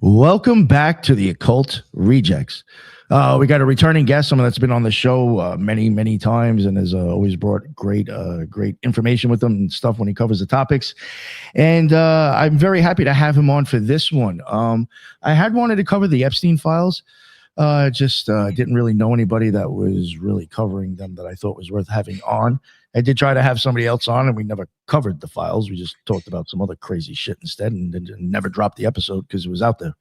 Welcome back to the Occult Rejects. We got a returning guest, someone that's been on the show many times and has always brought great information with him and stuff when he covers the topics. And I'm very happy to have him on for this one. I had wanted to cover the Epstein files. Just didn't really know anybody that was really covering them that I thought was worth having on. I did try to have somebody else on, and we never covered the files. We just talked about some other crazy shit instead, and never dropped the episode because it was out there.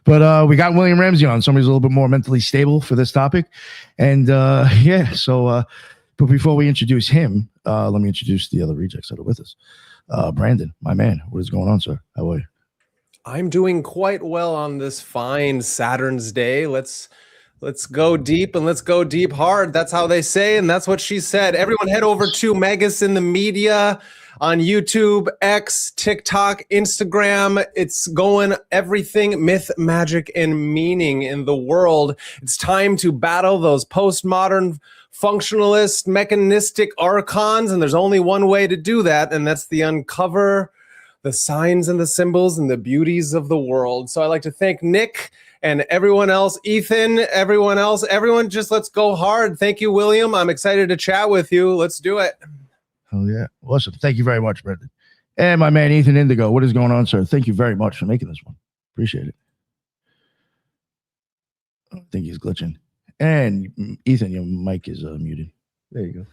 But we got William Ramsey on, somebody who's a little bit more mentally stable for this topic. And but before we introduce him, let me introduce the other rejects that are with us. Brandon, my man, what is going on, sir? How are you? I'm doing quite well on this fine Saturn's day. Let's go deep, and let's go deep hard. That's how they say, and that's what she said. Everyone head over to Megas in the Media on YouTube, X, TikTok, Instagram. It's going everything myth, magic, and meaning in the world. It's time to battle those postmodern functionalist, mechanistic archons, and there's only one way to do that, and that's the uncover the signs and the symbols and the beauties of the world. So I'd like to thank Nick and everyone else, Ethan, everyone, just let's go hard. Thank you, William. I'm excited to chat with you. Let's do it. Oh, yeah. Awesome. Thank you very much, Brendan. And my man, Ethan Indigo. What is going on, sir? Thank you very much for making this one. Appreciate it. I think he's glitching. And Ethan, your mic is muted. There you go.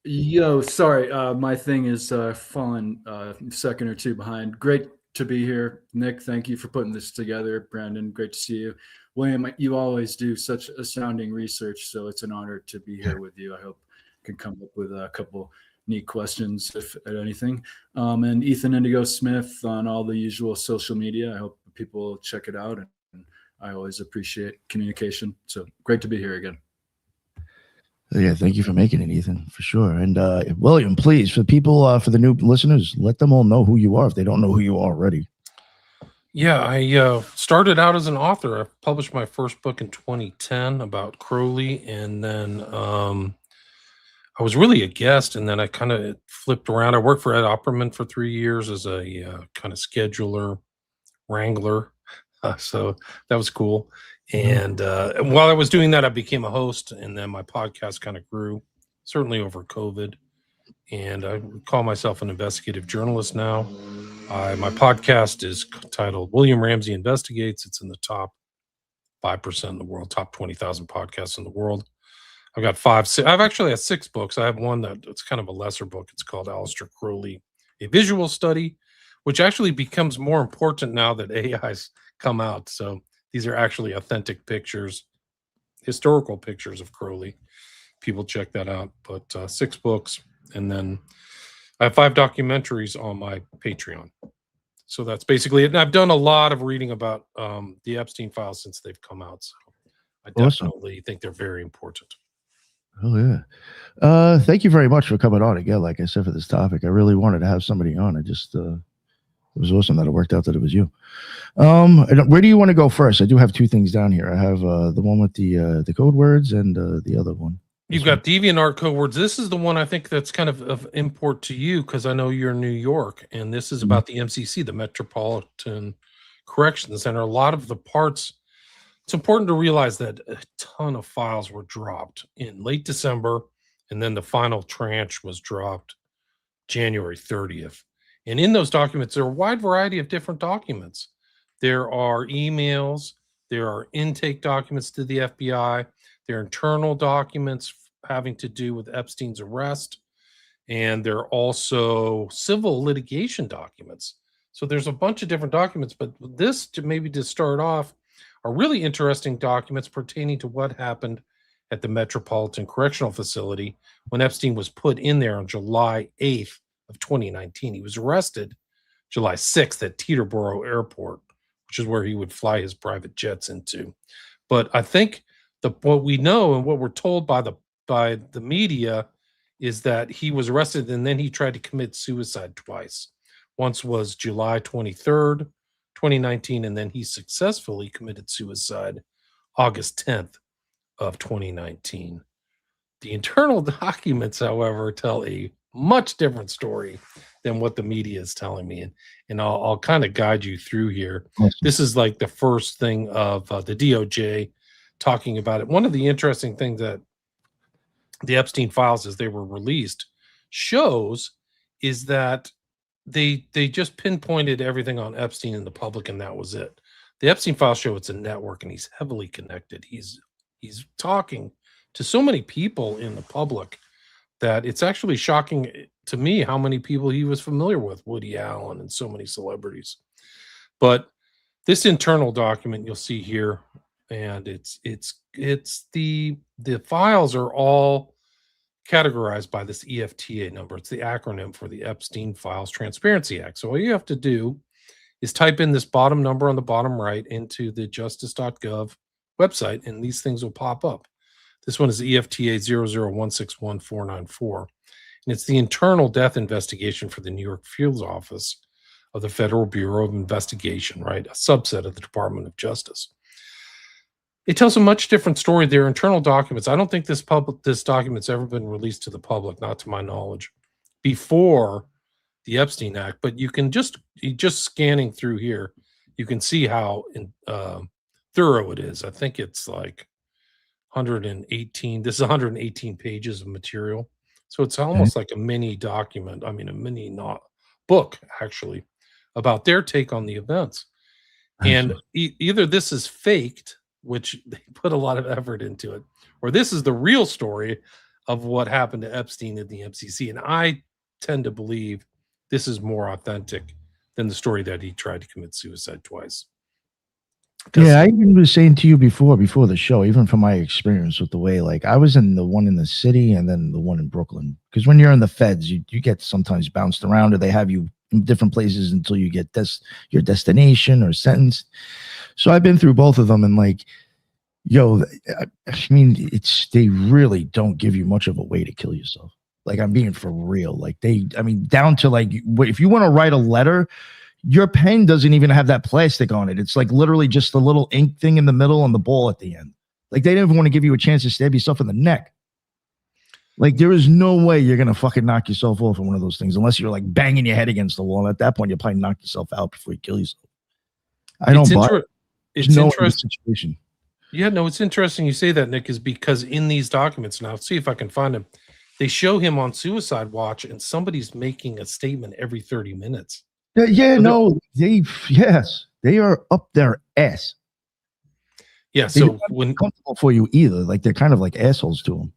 Yo, sorry, my thing is falling a second or two behind. Great to be here. Nick, thank you for putting this together. Brandon, great to see you. William, you always do such astounding research, so it's an honor to be here with you. I hope I can come up with a couple neat questions, if at anything. And Ethan Indigo Smith on all the usual social media. I hope people check it out, and I always appreciate communication. So great to be here again. Yeah, thank you for making it, Ethan, for sure. And William, please, for people, for the new listeners, let them all know who you are if they don't know who you are already. Yeah, I started out as an author. I published my first book in 2010 about Crowley, and then I was really a guest, and then I kind of flipped around. I worked for Ed Opperman for 3 years as a kind of scheduler, wrangler, so that was cool. And while I was doing that, I became a host, and then my podcast kind of grew, certainly over COVID. And I call myself an investigative journalist now. My podcast is titled William Ramsey Investigates. It's in the top 5% in the world, top 20,000 podcasts in the world. I've got I've actually had 6 books. I have one that's kind of a lesser book. It's called Aleister Crowley, A Visual Study, which actually becomes more important now that AI's come out. So these are actually authentic pictures, historical pictures of Crowley. People check that out. But 6 books, and then I have 5 documentaries on my Patreon. So that's basically it. And I've done a lot of reading about the Epstein files since they've come out. So I definitely think they're very important. Oh, yeah. Thank you very much for coming on again. Like I said, for this topic, I really wanted to have somebody on. I just... it was awesome that it worked out that it was you. Where do you want to go first? I do have 2 things down here. I have the one with the code words and the other one. You've got DeviantArt code words. This is the one I think that's kind of import to you because I know you're in New York, and this is about the MCC, the Metropolitan Correction Center. A lot of the parts, it's important to realize that a ton of files were dropped in late December, and then the final tranche was dropped January 30th. And in those documents, there are a wide variety of different documents. There are emails, there are intake documents to the FBI, there are internal documents having to do with Epstein's arrest, and there are also civil litigation documents. So there's a bunch of different documents, but this, to start off, are really interesting documents pertaining to what happened at the Metropolitan Correctional Facility when Epstein was put in there on July 8th. Of 2019. He was arrested July 6th at Teterboro Airport, which is where he would fly his private jets into. But I think what we know and what we're told by the media is that he was arrested and then he tried to commit suicide twice. Once was July 23rd, 2019, and then he successfully committed suicide August 10th of 2019. The internal documents, however, tell a much different story. than what the media is telling me. And I'll kind of guide you through here. Awesome. This is like the first thing of the DOJ talking about it. One of the interesting things that the Epstein files, as they were released, shows is that they just pinpointed everything on Epstein in the public, and that was it. The Epstein files show it's a network, and he's heavily connected. He's talking to so many people in the public that it's actually shocking to me how many people he was familiar with, Woody Allen and so many celebrities. But this internal document you'll see here, and it's the files are all categorized by this EFTA number. It's the acronym for the Epstein Files Transparency Act. So all you have to do is type in this bottom number on the bottom right into the justice.gov website, and these things will pop up. This one is EFTA 001614494, and it's the internal death investigation for the New York Field Office of the Federal Bureau of Investigation, right? A subset of the Department of Justice. It tells a much different story. Their internal documents. I don't think this document's ever been released to the public, not to my knowledge, before the Epstein Act. But you can just scanning through here, you can see how thorough it is. I think it's like 118. This is 118 pages of material, so it's almost like a mini document. I mean, a mini book actually about their take on the events. And either this is faked, which they put a lot of effort into it, or this is the real story of what happened to Epstein in the MCC. And I tend to believe this is more authentic than the story that he tried to commit suicide twice. Yeah, I even was saying to you before the show, even from my experience with the way, like, I was in the one in the city and then the one in Brooklyn. Because when you're in the feds, you get sometimes bounced around, or they have you in different places until you get your destination or sentenced. So I've been through both of them, and like, yo, I mean, they really don't give you much of a way to kill yourself. Like, I'm being for real. Like, down to like, if you want to write a letter, your pen doesn't even have that plastic on it. It's like literally just a little ink thing in the middle and the ball at the end. Like, they didn't even want to give you a chance to stab yourself in the neck. Like, there is no way you're going to fucking knock yourself off of one of those things unless you're like banging your head against the wall. At that point, you'll probably knock yourself out before you kill yourself. I don't buy it. It's interesting. Situation. Yeah, no, it's interesting you say that, Nick, is because in these documents, now see if I can find them, they show him on suicide watch, and somebody's making a statement every 30 minutes. Yeah, so they are up their ass. Yeah, so when comfortable for you either, like, they're kind of like assholes to him.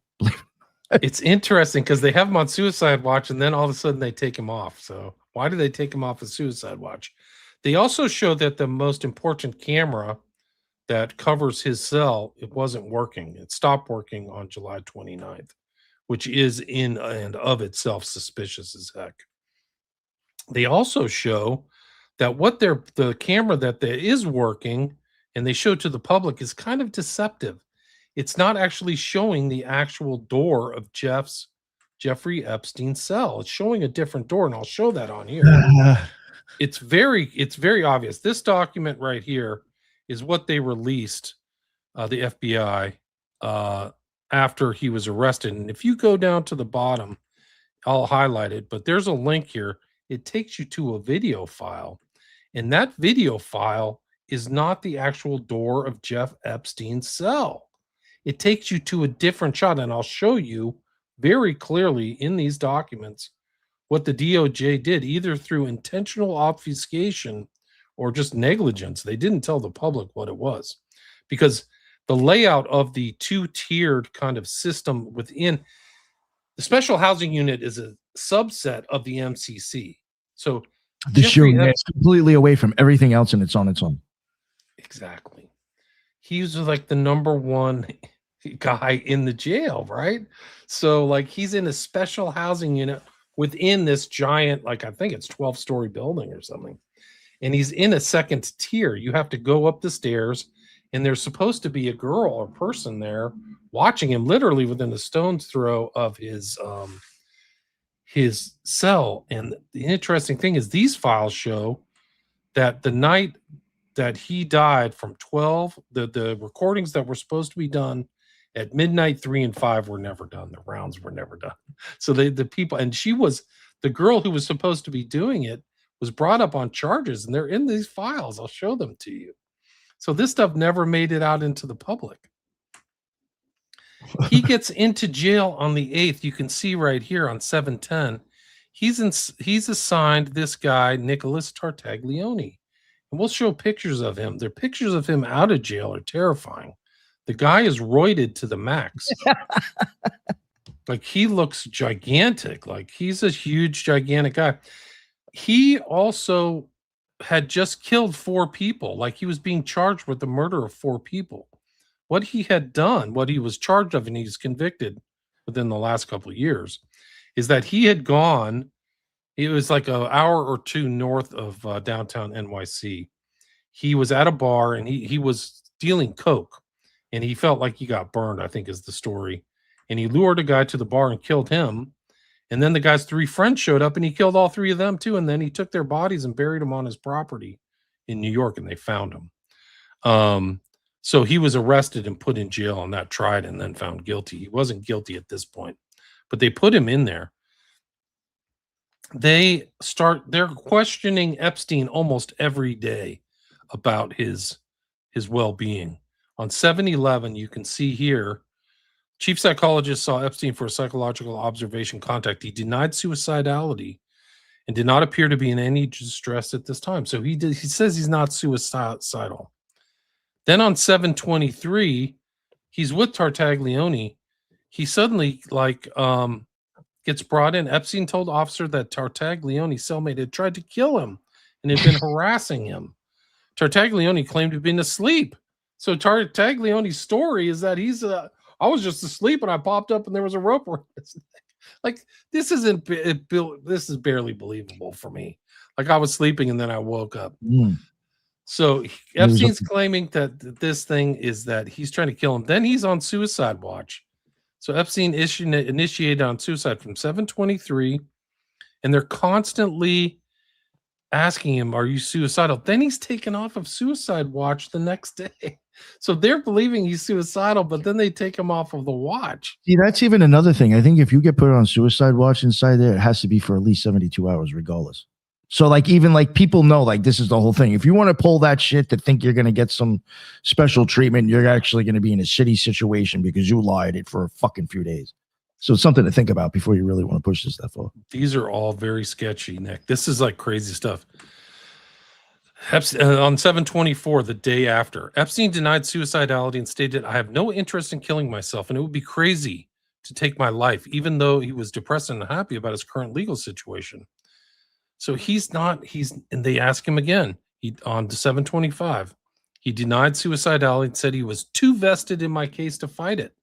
It's interesting because they have him on suicide watch, and then all of a sudden they take him off. So why do they take him off of suicide watch? They also show that the most important camera that covers his cell, it wasn't working. It stopped working on July 29th, which is in and of itself suspicious as heck. They also show that the camera that is working and they show to the public is kind of deceptive. It's not actually showing the actual door of Jeffrey Epstein's cell. It's showing a different door, and I'll show that on here. It's very obvious. This document right here is what they released, the FBI, after he was arrested. And if you go down to the bottom, I'll highlight it, but there's a link here. It takes you to a video file, and that video file is not the actual door of Jeff Epstein's cell. It takes you to a different shot, and I'll show you very clearly in these documents what the DOJ did, either through intentional obfuscation or just negligence. They didn't tell the public what it was, because the layout of the two-tiered kind of system within the special housing unit is a subset of the MCC. So the shooting is completely away from everything else, and it's on its own. Exactly. He's like the number one guy in the jail, right? So like, he's in a special housing unit within this giant, like, I think it's 12-story building or something. And he's in a second tier. You have to go up the stairs, and there's supposed to be a girl or person there watching him, literally within a stone's throw of his cell. And the interesting thing is, these files show that the night that he died, from 12, the recordings that were supposed to be done at midnight, 3 and 5 were never done. The rounds were never done. So the people, and The girl who was supposed to be doing it was brought up on charges, and they're in these files. I'll show them to you. So this stuff never made it out into the public. He gets into jail on the 8th. You can see right here on 7/10. He's assigned this guy, Nicholas Tartaglione. And we'll show pictures of him. The pictures of him out of jail are terrifying. The guy is roided to the max. Like, he looks gigantic. Like, he's a huge, gigantic guy. He also had just killed 4 people. Like, he was being charged with the murder of 4 people. What he had done, what he was charged of, and he's convicted within the last couple of years, is that he had gone, it was like an hour or 2 north of downtown NYC. He was at a bar, and he was dealing coke, and he felt like he got burned, I think is the story. And he lured a guy to the bar and killed him. And then the guy's 3 friends showed up, and he killed all 3 of them too. And then he took their bodies and buried them on his property in New York, and they found him. So he was arrested and put in jail, and that tried and then found guilty. He wasn't guilty at this point, but they put him in there. They're questioning Epstein almost every day about his well-being. On 7/11, you can see here, chief psychologist saw Epstein for a psychological observation contact. He denied suicidality and did not appear to be in any distress at this time. So he says he's not suicidal. Then on 7/23, he's with Tartaglione. He suddenly gets brought in. Epstein told officer that Tartaglione's cellmate had tried to kill him and had been harassing him. Tartaglione claimed to have been asleep. So Tartaglione's story is that I was just asleep and I popped up and there was a rope around his neck. Like, this is barely believable for me. Like, I was sleeping and then I woke up. So Epstein's claiming that this thing is that he's trying to kill him. Then he's on suicide watch. So Epstein initiated on suicide from 7/23, and they're constantly asking him, "Are you suicidal?" Then he's taken off of suicide watch the next day. So they're believing he's suicidal, but then they take him off of the watch. See, that's even another thing. I think if you get put on suicide watch inside there, it has to be for at least 72 hours, regardless. So, like, even like people know, like, this is the whole thing. If you want to pull that shit to think you're going to get some special treatment, you're actually going to be in a shitty situation because you lied it for a fucking few days. So it's something to think about before you really want to push this stuff off. These are all very sketchy, Nick. This is like crazy stuff. On 7/24, the day after, Epstein denied suicidality and stated, "I have no interest in killing myself, and it would be crazy to take my life," even though he was depressed and unhappy about his current legal situation. So and they ask him again, on 7/25, he denied suicidality and said he was too vested in my case to fight it.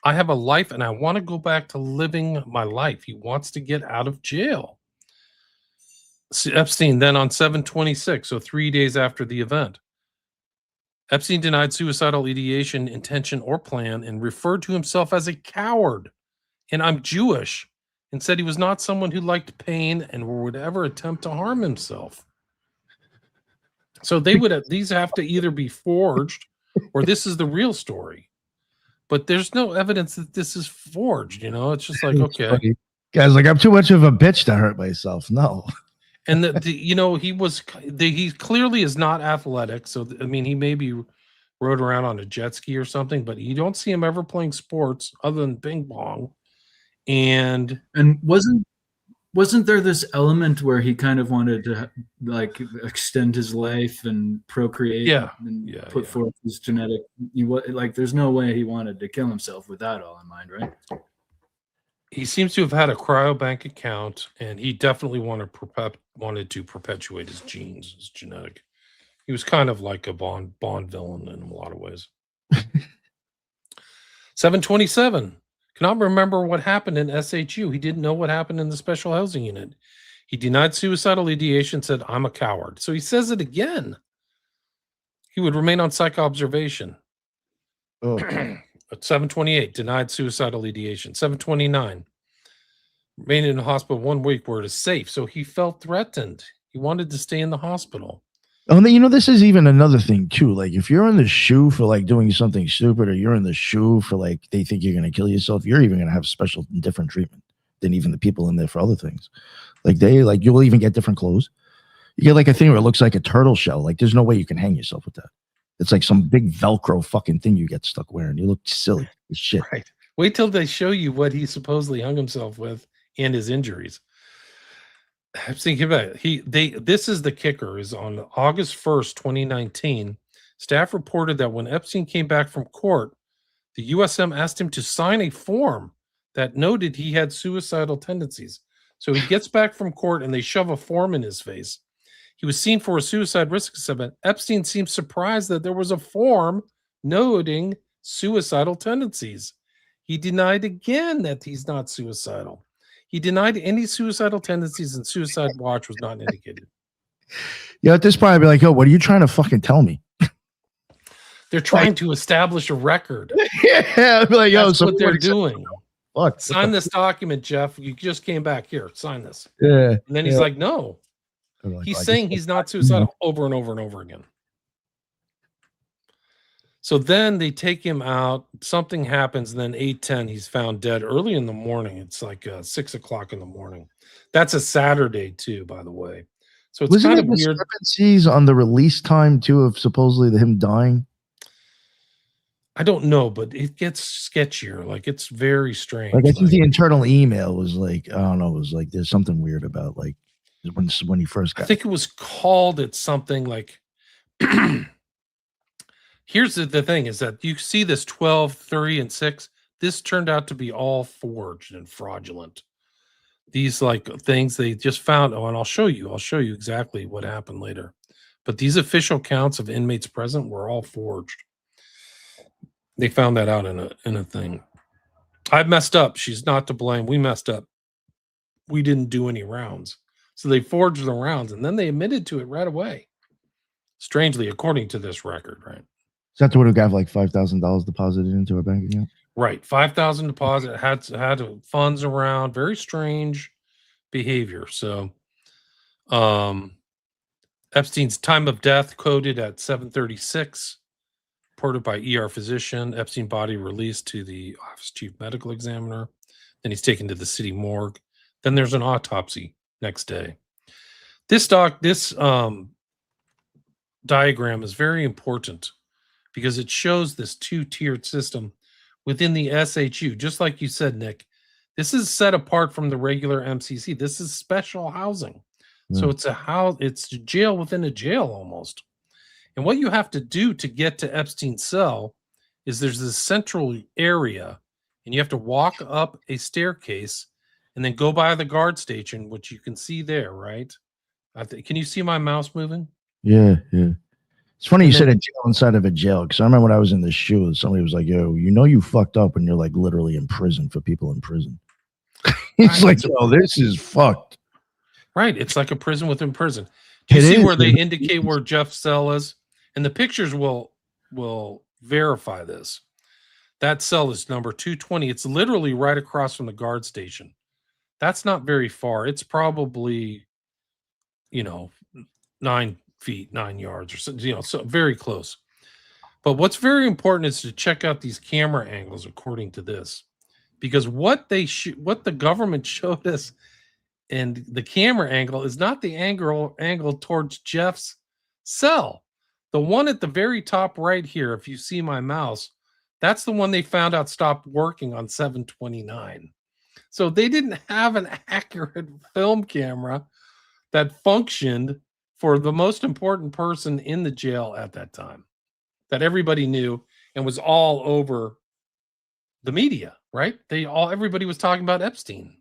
"I have a life and I want to go back to living my life." He wants to get out of jail. Epstein then on 7/26, so 3 days after the event, Epstein denied suicidal ideation, intention, or plan and referred to himself as a coward. And "I'm Jewish," and said he was not someone who liked pain and would ever attempt to harm himself. So these have to either be forged or this is the real story. But there's no evidence that this is forged, It's just like, okay. Guys, like, I'm too much of a bitch to hurt myself. No. And he clearly is not athletic. So, I mean, he maybe rode around on a jet ski or something, but you don't see him ever playing sports other than ping pong. And wasn't there this element where he kind of wanted to like extend his life and procreate and put forth his genetic, there's no way he wanted to kill himself with that all in mind, right? He seems to have had a cryobank account, and he definitely wanted to perpetuate his genes, his genetic. He was kind of like a Bond villain in a lot of ways. 7/27. Cannot remember what happened in SHU. He didn't know what happened in the special housing unit. He denied suicidal ideation, said, "I'm a coward." So he says it again. He would remain on psych observation. At 7/28, denied suicidal ideation. 7/29, remained in the hospital 1 week where it is safe. So he felt threatened. He wanted to stay in the hospital. Oh, this is even another thing too. Like, if you're in the shoe for like doing something stupid, or you're in the shoe for like they think you're going to kill yourself, you're even going to have special different treatment. than even the people in there for other things. Like you'll even get different clothes. You get like a thing where it looks like a turtle shell. Like there's no way you can hang yourself with that. It's like some big Velcro fucking thing you get stuck wearing. You look silly as shit. Right. Wait till they show you what he supposedly hung himself with and his injuries. I'm thinking about it. This is the kicker, is on August 1st, 2019, staff reported that when Epstein came back from court, the USM asked him to sign a form that noted he had suicidal tendencies. So he gets back from court and they shove a form in his face. He was seen for a suicide risk assessment. Epstein seemed surprised that there was a form noting suicidal tendencies. He denied again that he's not suicidal. He denied any suicidal tendencies, and suicide watch was not indicated. Yeah, at this point, I'd be like, yo, what are you trying to fucking tell me? They're trying to establish a record. Yeah, I'd be like, yo, that's what they're doing. Fuck. Sign this document, Jeff. You just came back here. Sign this. Yeah. And then he's like, no. Like, He's saying he's not suicidal over and over and over again. So then they take him out. Something happens. And then 8:10, he's found dead early in the morning. It's like 6 o'clock in the morning. That's a Saturday too, by the way. So it's wasn't kind it of weird. Discrepancies on the release time too of supposedly him dying? I don't know, but it gets sketchier. Like it's very strange. Like I think the internal email was like, I don't know, it was like there's something weird about like when he first got. I think it was called it something like. Here's the thing is that you see this 12, 3, and 6. This turned out to be all forged and fraudulent. These like things they just found. Oh, and I'll show you exactly what happened later. But these official counts of inmates present were all forged. They found that out in a thing. I messed up. She's not to blame. We messed up. We didn't do any rounds. So they forged the rounds and then they admitted to it right away. Strangely, according to this record, right? Is that the one who got like $5,000 deposited into her bank account? Right. 5,000 deposit, had funds around, very strange behavior. So Epstein's time of death coded at 7:36, reported by ER physician. Epstein body released to the office chief medical examiner. Then he's taken to the city morgue. Then there's an autopsy next day. This diagram is very important because it shows this two-tiered system within the SHU. Just like you said, Nick, this is set apart from the regular MCC. This is special housing. So it's it's a jail within a jail almost. And what you have to do to get to Epstein's cell is there's this central area and you have to walk up a staircase and then go by the guard station, which you can see there, right? Can you see my mouse moving? Yeah, yeah. It's funny you said a jail inside of a jail, because I remember when I was in the shoe, somebody was like, yo, you know you fucked up when you're like literally in prison for people in prison. It's like, oh, this is fucked. Right. It's like a prison within prison. Do you see where they indicate where Jeff's cell is? And the pictures will verify this. That cell is number 220. It's literally right across from the guard station. That's not very far. It's probably, 9 feet, 9 yards or so, so very close. But what's very important is to check out these camera angles according to this, because what the government showed us and the camera angle is not the angle towards Jeff's cell. The one at the very top right here, if you see my mouse, that's the one they found out stopped working on 7/29. So they didn't have an accurate film camera that functioned for the most important person in the jail at that time, that everybody knew and was all over the media, right? Everybody was talking about Epstein.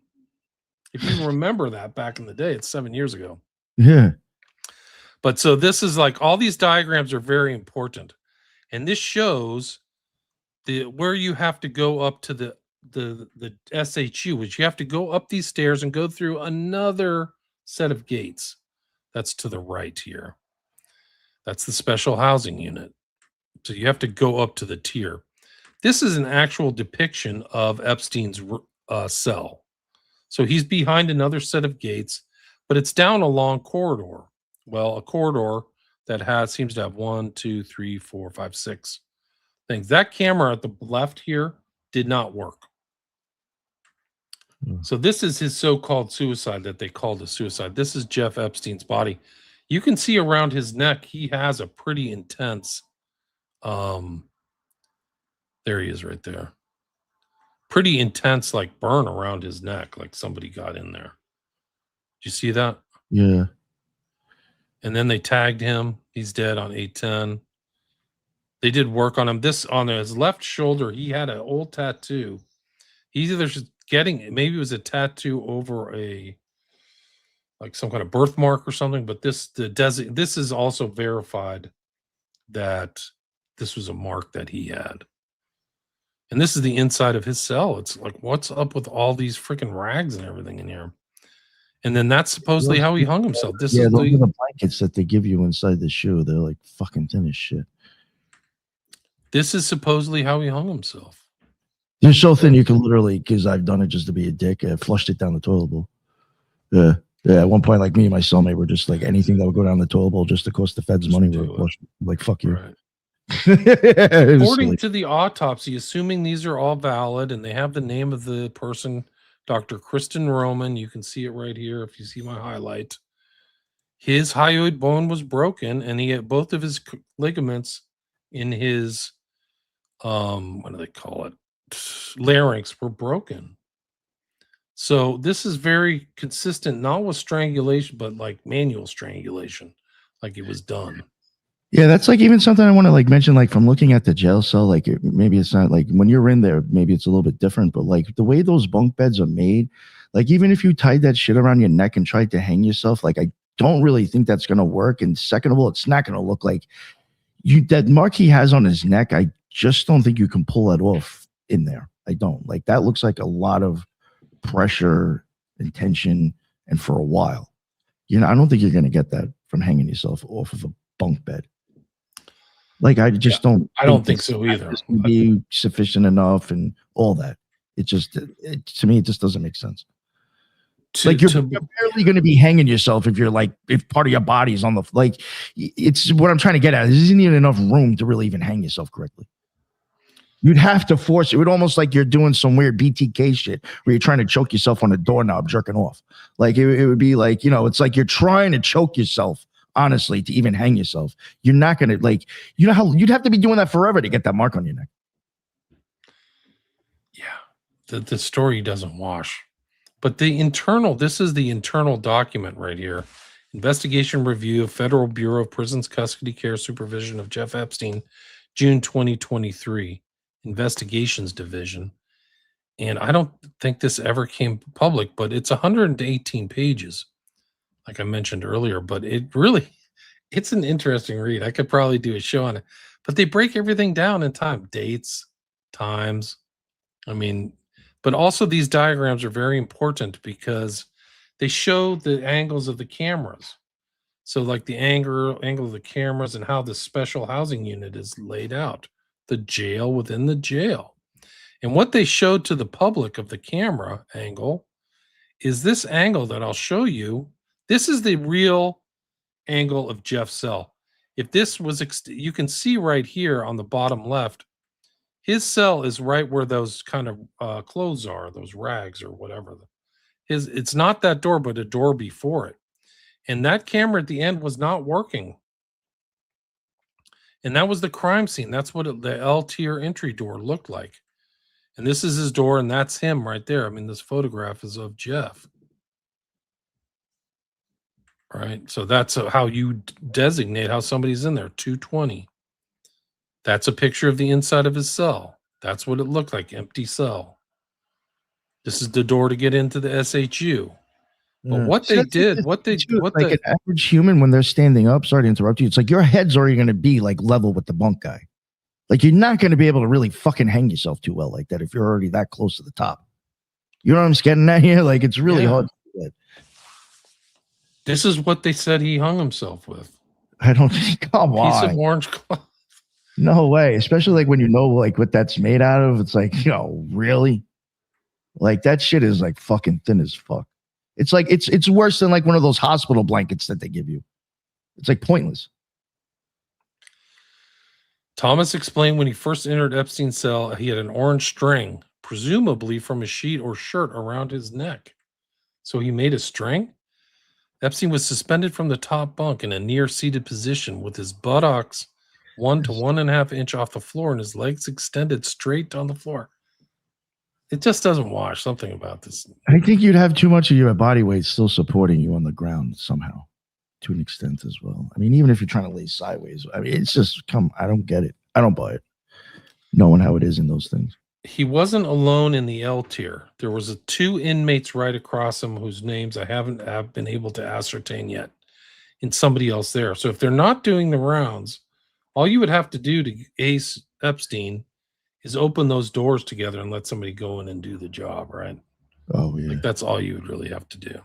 If you remember that back in the day, it's 7 years ago. Yeah. But so this is like, all these diagrams are very important. And this shows where you have to go up to the SHU, which you have to go up these stairs and go through another set of gates. That's to the right here. That's the special housing unit. So you have to go up to the tier. This is an actual depiction of Epstein's cell. So he's behind another set of gates, but it's down a long corridor. Well, a corridor that seems to have 1, 2, 3, 4, 5, 6 things. That camera at the left here did not work. So this is his so-called suicide that they called a suicide. This is Jeff Epstein's body. You can see around his neck, he has a pretty intense, there he is right there. Pretty intense, like burn around his neck, like somebody got in there. Did you see that? Yeah. And then they tagged him. He's dead on 8/10. They did work on him. This on his left shoulder, he had an old tattoo. He's either just getting, maybe it was a tattoo over a, like some kind of birthmark or something, but this is also verified that this was a mark that he had. And this is the inside of his cell. It's like, what's up with all these freaking rags and everything in here? And then that's supposedly how he hung himself. This is those are the the blankets that they give you inside the shoe. They're like fucking thin as shit. This is supposedly how he hung himself. They're so thin you can literally, because I've done it just to be a dick, flushed it down the toilet bowl. Yeah. Yeah, at one point, like me and my cellmate were just like anything that would go down the toilet bowl just to cost the feds Just money. do We're it. flushed. Like, fuck you. Right. It was According silly. to the autopsy, assuming these are all valid and they have the name of the person, Dr. Kristen Roman, you can see it right here if you see my highlight. His hyoid bone was broken and he had both of his ligaments in his, what do they call it? Larynx were broken. So this is very consistent, not with strangulation, but like manual strangulation, like it was done. Yeah, that's like even something I want to like mention, like from looking at the jail cell, like maybe it's not like when you're in there, maybe it's a little bit different, but like the way those bunk beds are made, like even if you tied that shit around your neck and tried to hang yourself, like I don't really think that's going to work. And second of all, it's not going to look like that mark he has on his neck. I just don't think you can pull that off in there. I don't. Like that looks like a lot of pressure and tension, and for a while, I don't think you're going to get that from hanging yourself off of a bunk bed. Like I just don't. I don't think so either. It's going to be sufficient enough and all that. It just, to me, it just doesn't make sense. Like you're barely going to be hanging yourself if you're like, if part of your body is on the, like, it's what I'm trying to get at. There isn't even enough room to really even hang yourself correctly. You'd have to force it. It would almost like you're doing some weird BTK shit where you're trying to choke yourself on a doorknob, jerking off. Like it would be like, it's like you're trying to choke yourself, honestly, to even hang yourself. You're not going to like, how you'd have to be doing that forever to get that mark on your neck. Yeah. The story doesn't wash. But this is the internal document right here. Investigation review of Federal Bureau of Prisons Custody Care Supervision of Jeff Epstein, June 2023. Investigations Division. And I don't think this ever came public, but it's 118 pages, like I mentioned earlier. But it's an interesting read. I could probably do a show on it. But they break everything down in time, dates, times. I mean, but also these diagrams are very important because they show the angles of the cameras. So like the angle of the cameras and how the special housing unit is laid out, the jail within the jail. And what they showed to the public of the camera angle is this angle that I'll show you. This is the real angle of Jeff's cell. If this was, you can see right here on the bottom left, his cell is right where those kind of clothes are, those rags or whatever. It's not that door, but a door before it. And that camera at the end was not working. And that was the crime scene. That's what the L-tier entry door looked like. And this is his door, and that's him right there. I mean, this photograph is of Jeff. Right? So that's how you designate how somebody's in there, 220. That's a picture of the inside of his cell. That's what it looked like, empty cell. This is the door to get into the SHU. But what they did, an average human when they're standing up, sorry to interrupt you, it's like your head's already going to be like level with the bunk guy. Like you're not going to be able to really fucking hang yourself too well like that if you're already that close to the top. You know what I'm getting at here? Like it's really hard to do that. This is what they said he hung himself with. I don't think, come on. Piece of orange cloth. No way. Especially like when you know like what that's made out of. It's like, really? Like that shit is like fucking thin as fuck. It's like it's worse than like one of those hospital blankets that they give you. It's like pointless. Thomas explained when he first entered Epstein's cell, he had an orange string presumably from a sheet or shirt around his neck. So he made a string. Epstein was suspended from the top bunk in a near seated position with his buttocks 1 to 1.5 inch off the floor and his legs extended straight on the floor. It just doesn't wash. Something about this. I think you'd have too much of your body weight still supporting you on the ground somehow, to an extent as well. I mean, even if you're trying to lay sideways, I mean, it's just I don't get it. I don't buy it. Knowing how it is in those things. He wasn't alone in the L tier. There was 2 inmates right across him whose names I haven't been able to ascertain yet, and somebody else there. So if they're not doing the rounds, all you would have to do to ace Epstein is open those doors together and let somebody go in and do the job, right? Oh yeah. Like that's all you would really have to do.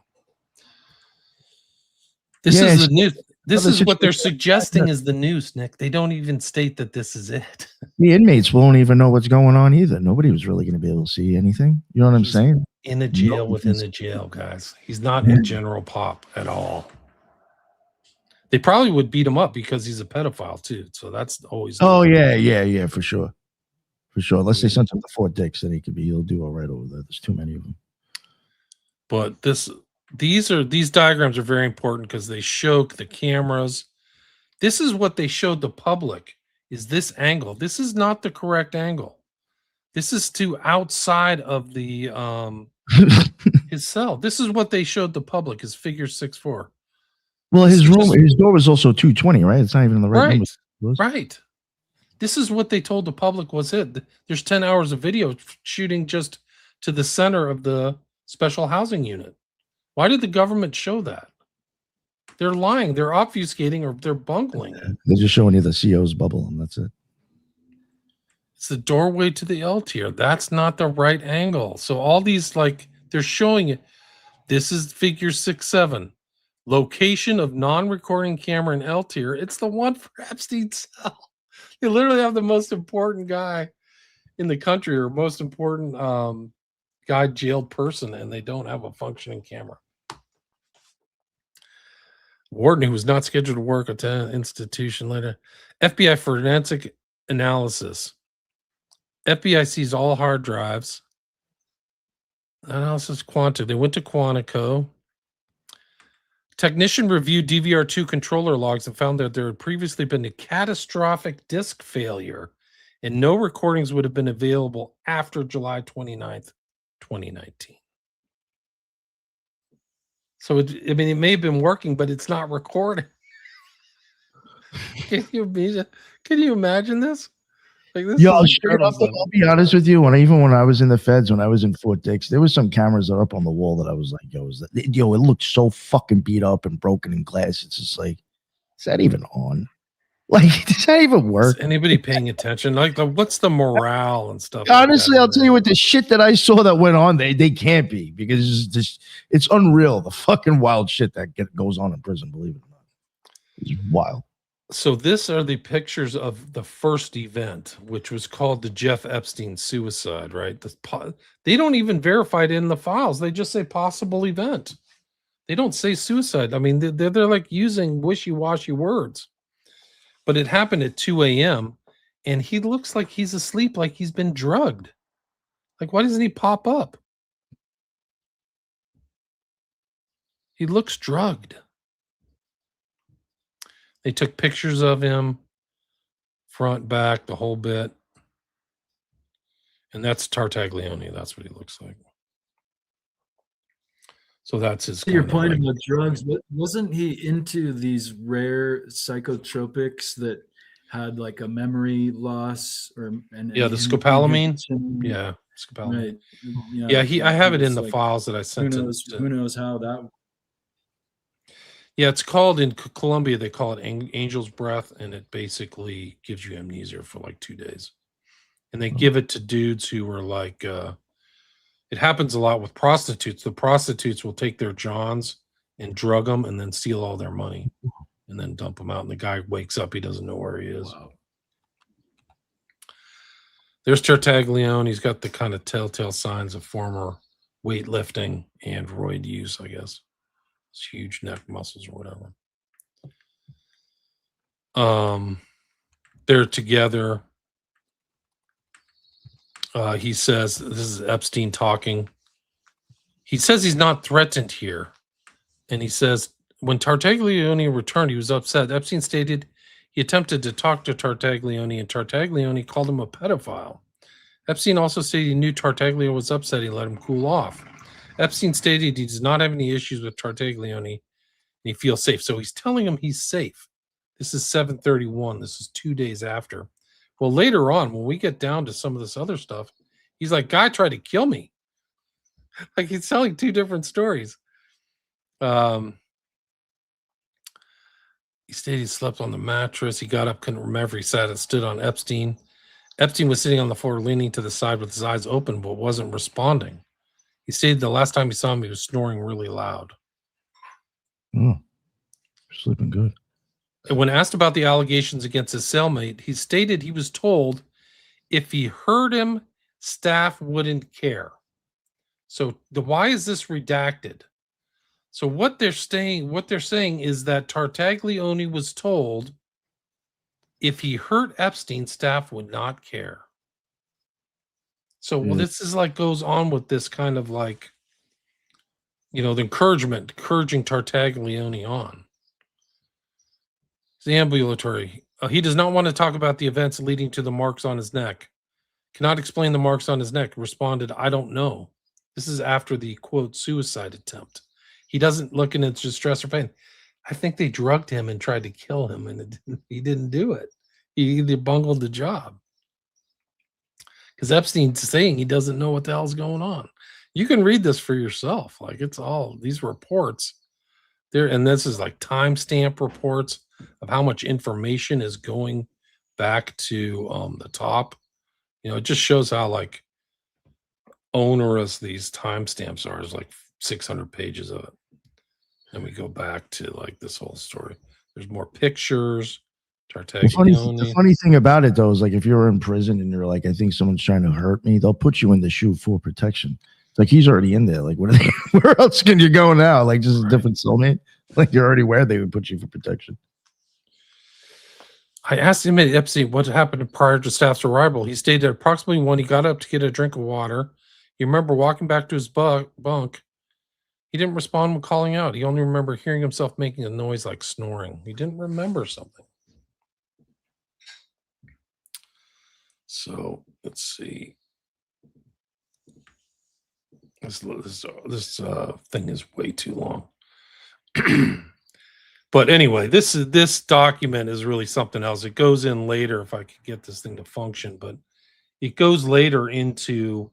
This is the news. This is what they're suggesting is the news, Nick. They don't even state that this is it. The inmates won't even know what's going on either. Nobody was really going to be able to see anything. You know what I'm saying? In a jail within the jail, guys. He's not in general pop at all. They probably would beat him up because he's a pedophile too. So that's always. Oh yeah, for sure. For sure. Unless they sent him to Fort Dix, then he'll do all right over there. There's too many of them. But these diagrams are very important because they show the cameras. This is what they showed the public is this angle. This is not the correct angle. This is to outside of the his cell. This is what they showed the public is figure 6'4". Well, his door was also 220, right? It's not even in the right number. Right. This is what they told the public was it. There's 10 hours of video shooting just to the center of the special housing unit. Why did the government show that? They're lying. They're obfuscating or they're bungling. They're just showing you the CO's bubble, and that's it. It's the doorway to the L tier. That's not the right angle. So all these, like, they're showing it. This is figure 6'7". Location of non-recording camera in L tier. It's the one for Epstein's cell. You literally have the most important guy in the country or most important guy jailed person, and they don't have a functioning camera. Warden who was not scheduled to work at the institution later. FBI forensic analysis. FBI sees all hard drives. Analysis Quanta. They went to Quantico. Technician reviewed DVR2 controller logs and found that there had previously been a catastrophic disk failure and no recordings would have been available after July 29th, 2019. So, it may have been working, but it's not recording. Can you imagine this? Like this Yo, straight up, I'll be honest with you. When I was in the feds, when I was in Fort Dix, there was some cameras that are up on the wall that I was like, it looked so fucking beat up and broken in glass. It's just like, is that even on? Like, does that even work? Is anybody paying attention? Like, what's the morale and stuff? Honestly, like I'll tell you what, the shit that I saw that went on, they can't be, because it's unreal. The fucking wild shit that goes on in prison, believe it or not. It's wild. So these are the pictures of the first event, which was called the Jeff Epstein suicide, right? They don't even verify it in the files. They just say possible event. They don't say suicide. I mean, they're like using wishy-washy words. But it happened at 2 a.m. and he looks like he's asleep, like he's been drugged. Like, why doesn't he pop up? He looks drugged. They took pictures of him, front, back, the whole bit. And that's Tartaglione. That's what he looks like. So that's his. To your point about drugs, wasn't he into these rare psychotropics that had like a memory loss the scopolamine? Yeah, scopolamine. Right. I have it in the files that I sent. Who knows how that. Yeah, it's called in Colombia, they call it angel's breath, and it basically gives you amnesia for like 2 days. And they give it to dudes who are like, it happens a lot with prostitutes. The prostitutes will take their johns and drug them and then steal all their money and then dump them out. And the guy wakes up, he doesn't know where he is. Wow. There's Tartaglione. He's got the kind of telltale signs of former weightlifting and roid use, I guess. Huge neck muscles or whatever. They're together. He says, this is Epstein talking. He says he's not threatened here. And he says, when Tartaglione returned, he was upset. Epstein stated he attempted to talk to Tartaglione, and Tartaglione called him a pedophile. Epstein also stated he knew Tartaglione was upset. He let him cool off. Epstein stated he does not have any issues with Tartaglione, and he feels safe. So he's telling him he's safe. This is 7:31. This is 2 days after. Well, later on, when we get down to some of this other stuff, he's like, guy tried to kill me. Like, he's telling two different stories. He stated he slept on the mattress. He got up, couldn't remember. He sat and stood on Epstein. Epstein was sitting on the floor, leaning to the side with his eyes open, but wasn't responding. He stated the last time he saw him, he was snoring really loud. Oh, sleeping good. And when asked about the allegations against his cellmate, he stated he was told if he heard him, staff wouldn't care. So why is this redacted? So what they're saying is that Tartaglione was told if he hurt Epstein, staff would not care. So this is like goes on with this kind of like, the encouraging Tartaglione on. The ambulatory. He does not want to talk about the events leading to the marks on his neck. Cannot explain the marks on his neck. Responded, I don't know. This is after the, quote, suicide attempt. He doesn't look in its distress or pain. I think they drugged him and tried to kill him, and he didn't do it. He bungled the job. Because Epstein's saying he doesn't know what the hell's going on. You can read this for yourself. Like, it's all these reports there, and this is like timestamp reports of how much information is going back to the top. It just shows how like onerous these timestamps are. There's like 600 pages of it. And we go back to like this whole story. There's more pictures. The funny thing about it though is like if you're in prison and you're like, I think someone's trying to hurt me, they'll put you in the shoe for protection. It's like he's already in there. Like where else can you go now? Like just a different cellmate. Like you're already where they would put you for protection. I asked inmate Epstein what happened prior to staff's arrival. He stated approximately when he got up to get a drink of water, he remembered walking back to his bunk. He didn't respond when calling out. He only remembered hearing himself making a noise like snoring. He didn't remember something. So let's see. This thing is way too long. But anyway, this document is really something else. It goes in later if I could get this thing to function, but it goes later into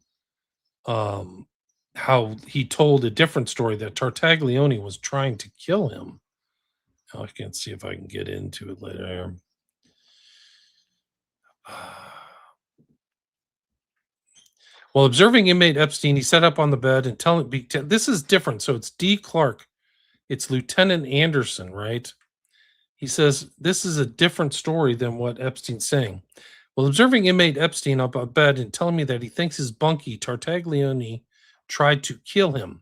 how he told a different story that Tartaglione was trying to kill him. Now, I can't see if I can get into it later. While observing inmate Epstein, he sat up on the bed and telling this is different. So it's D. Clark. It's Lieutenant Anderson, right? He says this is a different story than what Epstein's saying. While observing inmate Epstein up on bed and telling me that he thinks his bunkie, Tartaglione, tried to kill him.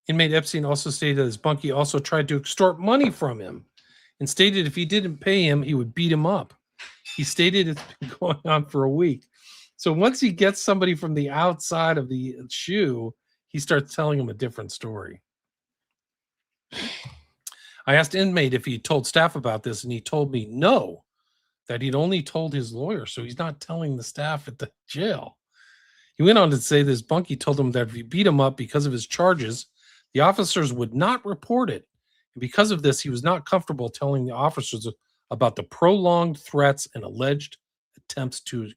Inmate Epstein also stated that his bunkie also tried to extort money from him and stated if he didn't pay him, he would beat him up. He stated it's been going on for a week. So once he gets somebody from the outside of the shoe, he starts telling him a different story. I asked inmate if he told staff about this, and he told me no, that he'd only told his lawyer. So he's not telling the staff at the jail. He went on to say this bunkie told him that if he beat him up because of his charges, the officers would not report it. And because of this, he was not comfortable telling the officers about the prolonged threats and alleged attempts to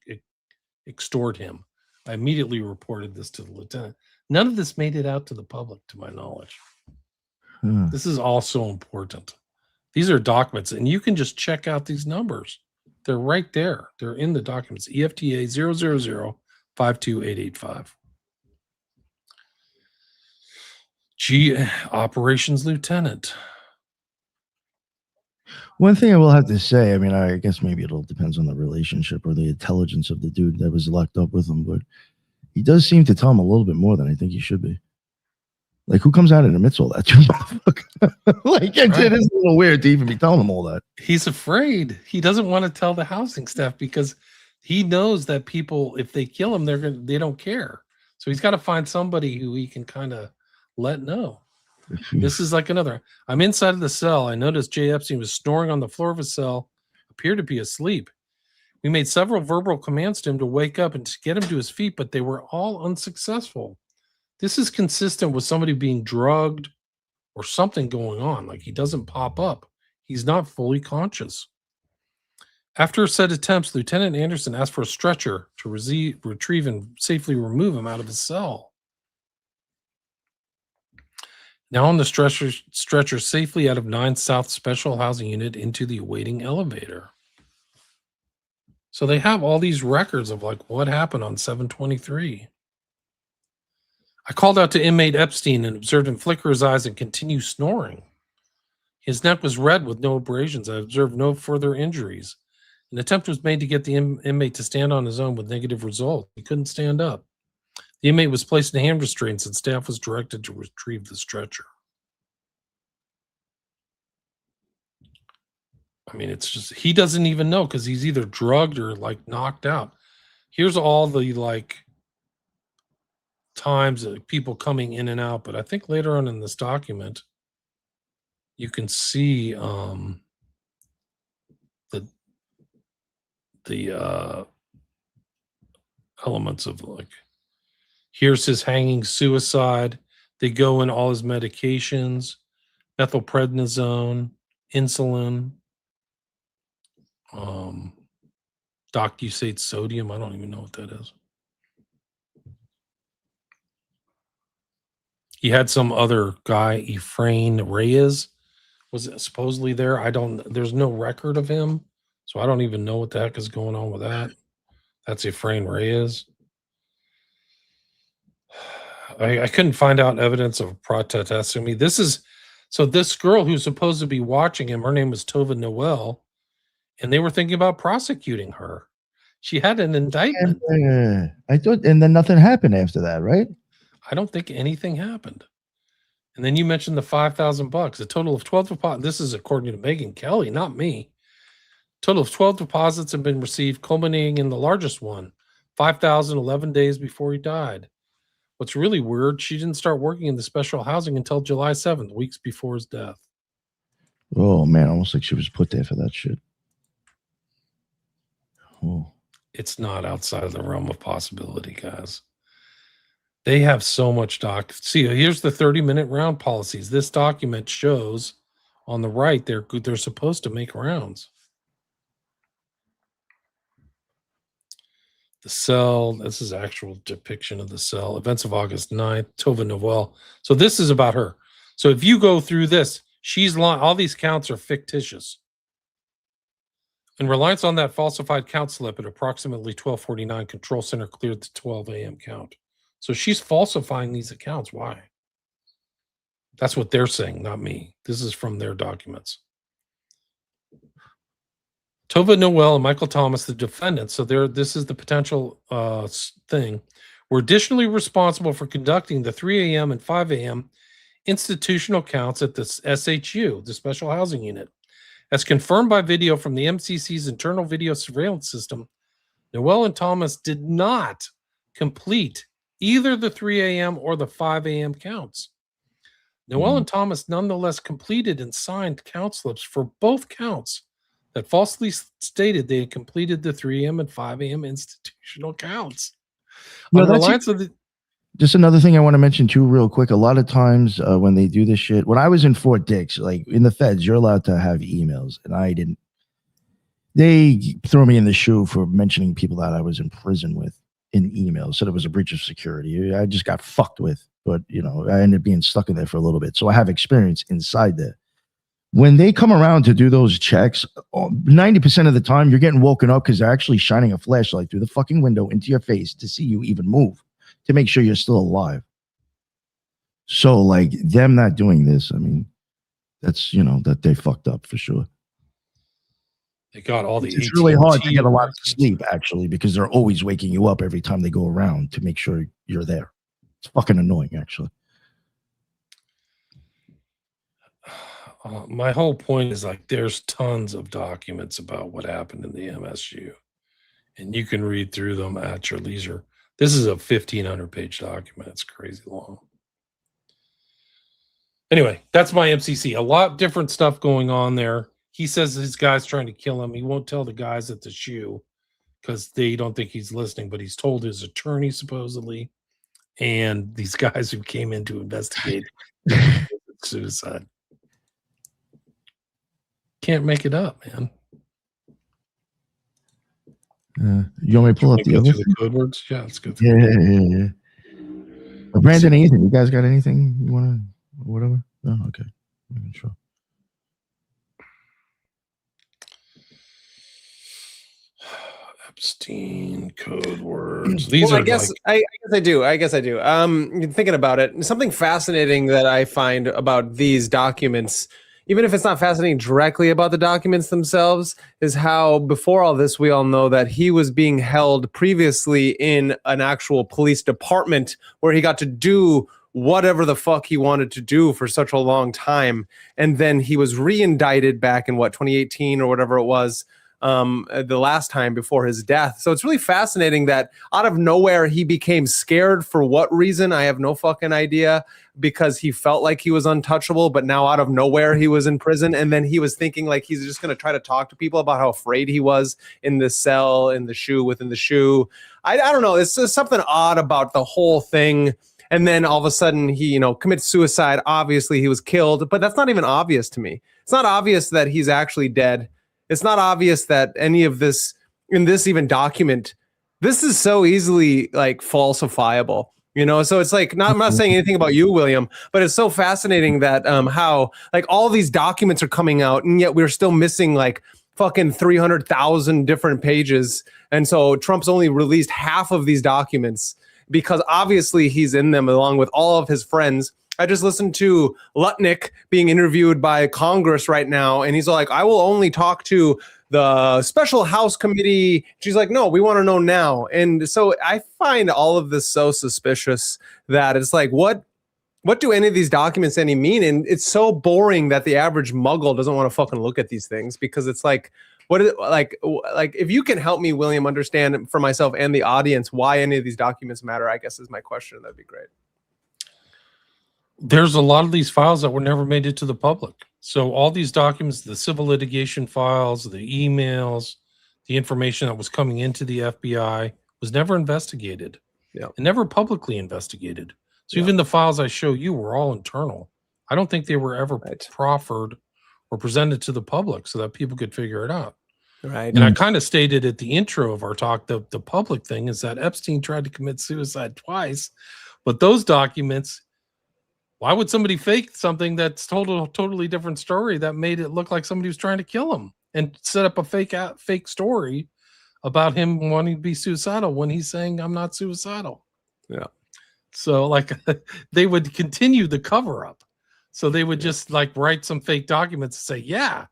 extort him. I immediately reported this to the lieutenant. None of this made it out to the public, to my knowledge. This is also important. These are documents, and you can just check out these numbers. They're right there. They're in the documents. EFTA 000-52885. G Operations Lieutenant. One thing I will have to say, I mean, I guess maybe it'll depends on the relationship or the intelligence of the dude that was locked up with him, but he does seem to tell him a little bit more than I think he should be. Like, who comes out and admits all that? Like, it is a little weird to even be telling him all that. He's afraid. He doesn't want to tell the housing staff because he knows that people, if they kill him, they don't care. So he's got to find somebody who he can kind of let know. This is like another. I'm inside of the cell. I noticed Jay Epstein was snoring on the floor of his cell, appeared to be asleep. We made several verbal commands to him to wake up and to get him to his feet, but they were all unsuccessful. This is consistent with somebody being drugged or something going on. Like he doesn't pop up. He's not fully conscious. After said attempts, Lieutenant Anderson asked for a stretcher to retrieve and safely remove him out of his cell. Now on the stretcher safely out of 9 South Special Housing Unit into the awaiting elevator. So they have all these records of like what happened on 7/23. I called out to inmate Epstein and observed him flicker his eyes and continue snoring. His neck was red with no abrasions. I observed no further injuries. An attempt was made to get the inmate to stand on his own with negative results. He couldn't stand up. The inmate was placed in hand restraints and staff was directed to retrieve the stretcher. I mean, it's just, he doesn't even know because he's either drugged or like knocked out. Here's all the like times that people coming in and out. But I think later on in this document, you can see the elements of like, here's his hanging suicide. They go in all his medications, methylprednisone, insulin, docusate sodium. I don't even know what that is. He had some other guy, Efrain Reyes, was supposedly there. There's no record of him, so I don't even know what the heck is going on with that. That's Efrain Reyes. I couldn't find out evidence of protesting. This girl who's supposed to be watching him, her name was Tova Noel, and they were thinking about prosecuting her. She had an indictment. I thought, and then nothing happened after that, right? I don't think anything happened. And then you mentioned the $5,000, a total of 12 deposits. This is according to Megan Kelly, not me. Total of 12 deposits have been received, culminating in the largest one, 5,000, 11 days before he died. What's really weird, she didn't start working in the special housing until July 7th, weeks before his death. Oh, man, almost like she was put there for that shit. Oh. It's not outside of the realm of possibility, guys. They have so much See, here's the 30-minute round policies. This document shows on the right they're supposed to make rounds. The cell, this is actual depiction of the cell. Events of August 9th, Tova Noel. So this is about her. So if you go through this, she's lying. All these counts are fictitious. In reliance on that falsified count slip at approximately 12:49, Control Center cleared the 12 a.m. count. So she's falsifying these accounts. Why? That's what they're saying, not me. This is from their documents. Tova Noel and Michael Thomas, the defendants, so this is the potential thing, were additionally responsible for conducting the 3 a.m. and 5 a.m. institutional counts at the SHU, the Special Housing Unit. As confirmed by video from the MCC's internal video surveillance system, Noel and Thomas did not complete either the 3 a.m. or the 5 a.m. counts. Noel and Thomas nonetheless completed and signed count slips for both counts that falsely stated they had completed the 3 a.m. and 5 a.m. institutional counts. Just another thing I want to mention too, real quick. A lot of times when they do this shit, when I was in Fort Dix, like in the feds, you're allowed to have emails, and I didn't. They threw me in the shoe for mentioning people that I was in prison with in emails. Said it was a breach of security. I just got fucked with, but I ended up being stuck in there for a little bit. So I have experience inside there. When they come around to do those checks, 90% of the time you're getting woken up because they're actually shining a flashlight through the fucking window into your face to see you even move, to make sure you're still alive. So like them not doing this, I mean, that's, that they fucked up for sure. They got all the It's really hard to get a lot of sleep actually, because they're always waking you up every time they go around to make sure you're there. It's fucking annoying actually. My whole point is like there's tons of documents about what happened in the MSU, and you can read through them at your leisure. This is a 1,500-page document. It's crazy long. Anyway, that's my MCC. A lot different stuff going on there. He says his guy's trying to kill him. He won't tell the guys at the shoe because they don't think he's listening, but he's told his attorney supposedly, and these guys who came in to investigate suicide. Can't make it up, man. You want me to pull up the other the code words? Yeah, let's go through. Yeah. Brandon, anything? You guys got anything you want to, whatever? Oh, okay. Sure. Epstein code words. These well, are I guess I do. Thinking about it, something fascinating that I find about these documents, even if it's not fascinating directly about the documents themselves, is how before all this, we all know that he was being held previously in an actual police department where he got to do whatever the fuck he wanted to do for such a long time. And then he was re-indicted back in 2018 or whatever it was, the last time before his death. So it's really fascinating that out of nowhere he became scared. For what reason? I have no fucking idea, because he felt like he was untouchable, but now out of nowhere he was in prison. And then he was thinking like he's just going to try to talk to people about how afraid he was in the cell, in the shoe, within the shoe. I don't know. It's just something odd about the whole thing. And then all of a sudden he, commits suicide. Obviously he was killed, but that's not even obvious to me. It's not obvious that he's actually dead. It's not obvious that any of this in this even document, this is so easily like falsifiable, so it's like, I'm not saying anything about you, William, but it's so fascinating that how like all these documents are coming out and yet we're still missing like fucking 300,000 different pages. And so Trump's only released half of these documents because obviously he's in them along with all of his friends. I just listened to Lutnick being interviewed by Congress right now, and he's like, I will only talk to the special House committee. She's like, no, we want to know now. And so I find all of this so suspicious that it's like, what do any of these documents any mean? And it's so boring that the average muggle doesn't want to fucking look at these things, because it's like, what is it like if you can help me, William, understand for myself and the audience why any of these documents matter, I guess is my question. That'd be great. There's a lot of these files that were never made it to the public. So all these documents, the civil litigation files, the emails, the information that was coming into the FBI was never investigated. Yeah. And never publicly investigated. So even the files I show you were all internal. I don't think they were ever proffered or presented to the public so that people could figure it out. Right. And I kind of stated at the intro of our talk, the public thing is that Epstein tried to commit suicide twice, but those documents, why would somebody fake something that's totally different story that made it look like somebody was trying to kill him and set up a fake story about him wanting to be suicidal when he's saying, I'm not suicidal. Yeah. So like they would continue the cover up. So they would just like write some fake documents and say, yeah,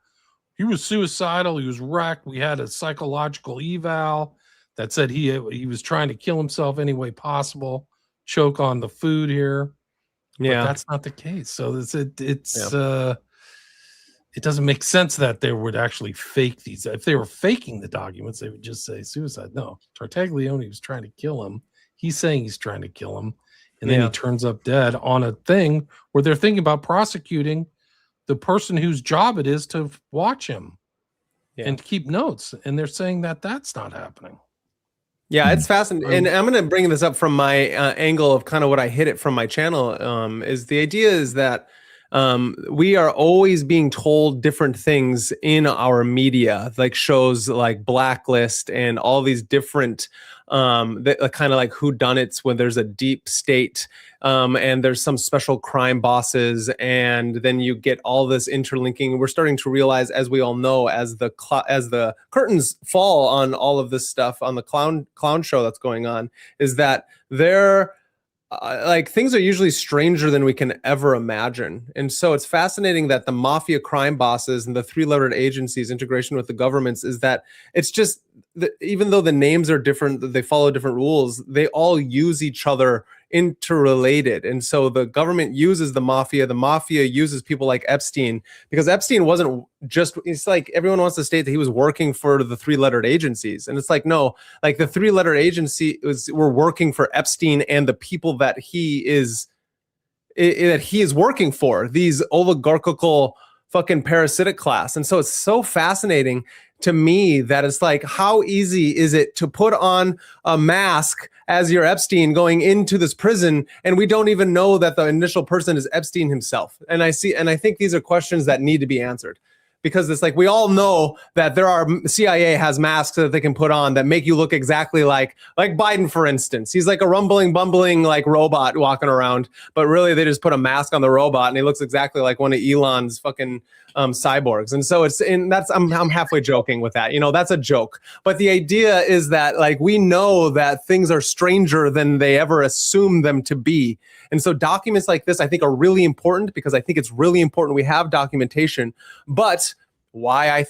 he was suicidal. He was wrecked. We had a psychological eval that said he was trying to kill himself any way possible, choke on the food here. Yeah, but that's not the case. So it doesn't make sense that they would actually fake these. If they were faking the documents, they would just say suicide. No, Tartaglione was trying to kill him. He's saying he's trying to kill him. And then he turns up dead on a thing where they're thinking about prosecuting the person whose job it is to watch him and keep notes. And they're saying that that's not happening. Yeah, it's fascinating. And I'm going to bring this up from my angle of kind of what I hit it from my channel. Is the idea is that we are always being told different things in our media, like shows like Blacklist and all these different that kind of like whodunits when there's a deep state and there's some special crime bosses, and then you get all this interlinking. We're starting to realize, as we all know, as the curtains fall on all of this stuff on the clown show that's going on, is that they're like things are usually stranger than we can ever imagine. And so it's fascinating that the mafia crime bosses and the three-lettered agencies integration with the governments is that it's just even though the names are different, they follow different rules, they all use each other interrelated. And so the government uses the mafia uses people like Epstein, because Epstein wasn't just, it's like everyone wants to state that he was working for the three-lettered agencies. And it's like, no, like the three-letter agency were working for Epstein and the people that he is working for, these oligarchical fucking parasitic class. And so it's so fascinating to me that it's like, how easy is it to put on a mask as your Epstein going into this prison, and we don't even know that the initial person is Epstein himself? And I think these are questions that need to be answered, because it's like, we all know that CIA has masks that they can put on that make you look exactly like Biden, for instance. He's like a rumbling, bumbling like robot walking around, but really they just put a mask on the robot and he looks exactly like one of Elon's fucking cyborgs. And so I'm halfway joking with that. That's a joke. But the idea is that, like, we know that things are stranger than they ever assume them to be. And so documents like this, I think, are really important, because I think it's really important we have documentation. But why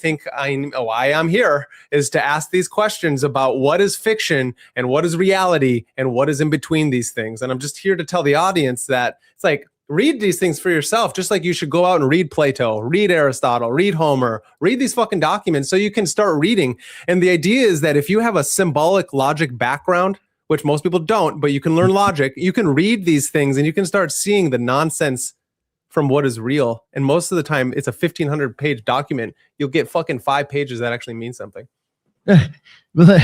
I'm here is to ask these questions about what is fiction and what is reality and what is in between these things. And I'm just here to tell the audience that it's like, read these things for yourself, just like you should go out and read Plato, read Aristotle, read Homer, read these fucking documents so you can start reading. And the idea is that if you have a symbolic logic background, which most people don't, but you can learn logic, you can read these things and you can start seeing the nonsense from what is real. And most of the time, it's a 1,500 page document. You'll get fucking 5 pages that actually mean something. But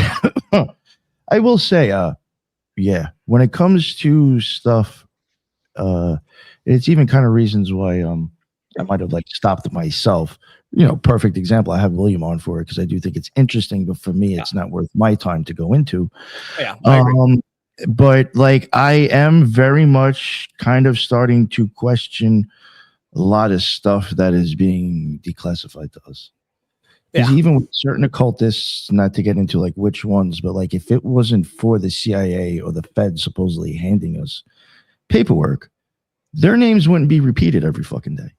I will say, when it comes to stuff, it's even kind of reasons why I might have stopped myself. Perfect example. I have William on for it because I do think it's interesting, but for me, it's not worth my time to go into. Yeah, I agree. But I am very much kind of starting to question a lot of stuff that is being declassified to us. Because even with certain occultists, not to get into which ones, but if it wasn't for the CIA or the Fed supposedly handing us paperwork, their names wouldn't be repeated every fucking day.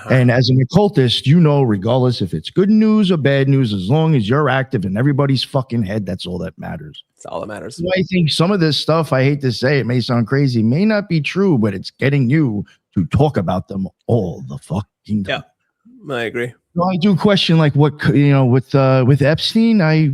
And as an occultist, regardless if it's good news or bad news, as long as you're active in everybody's fucking head, that's all that matters. That's all that matters. So I think some of this stuff, I hate to say it, may sound crazy, may not be true, but it's getting you to talk about them all the fucking time. Yeah, I agree. So I do question what with Epstein. My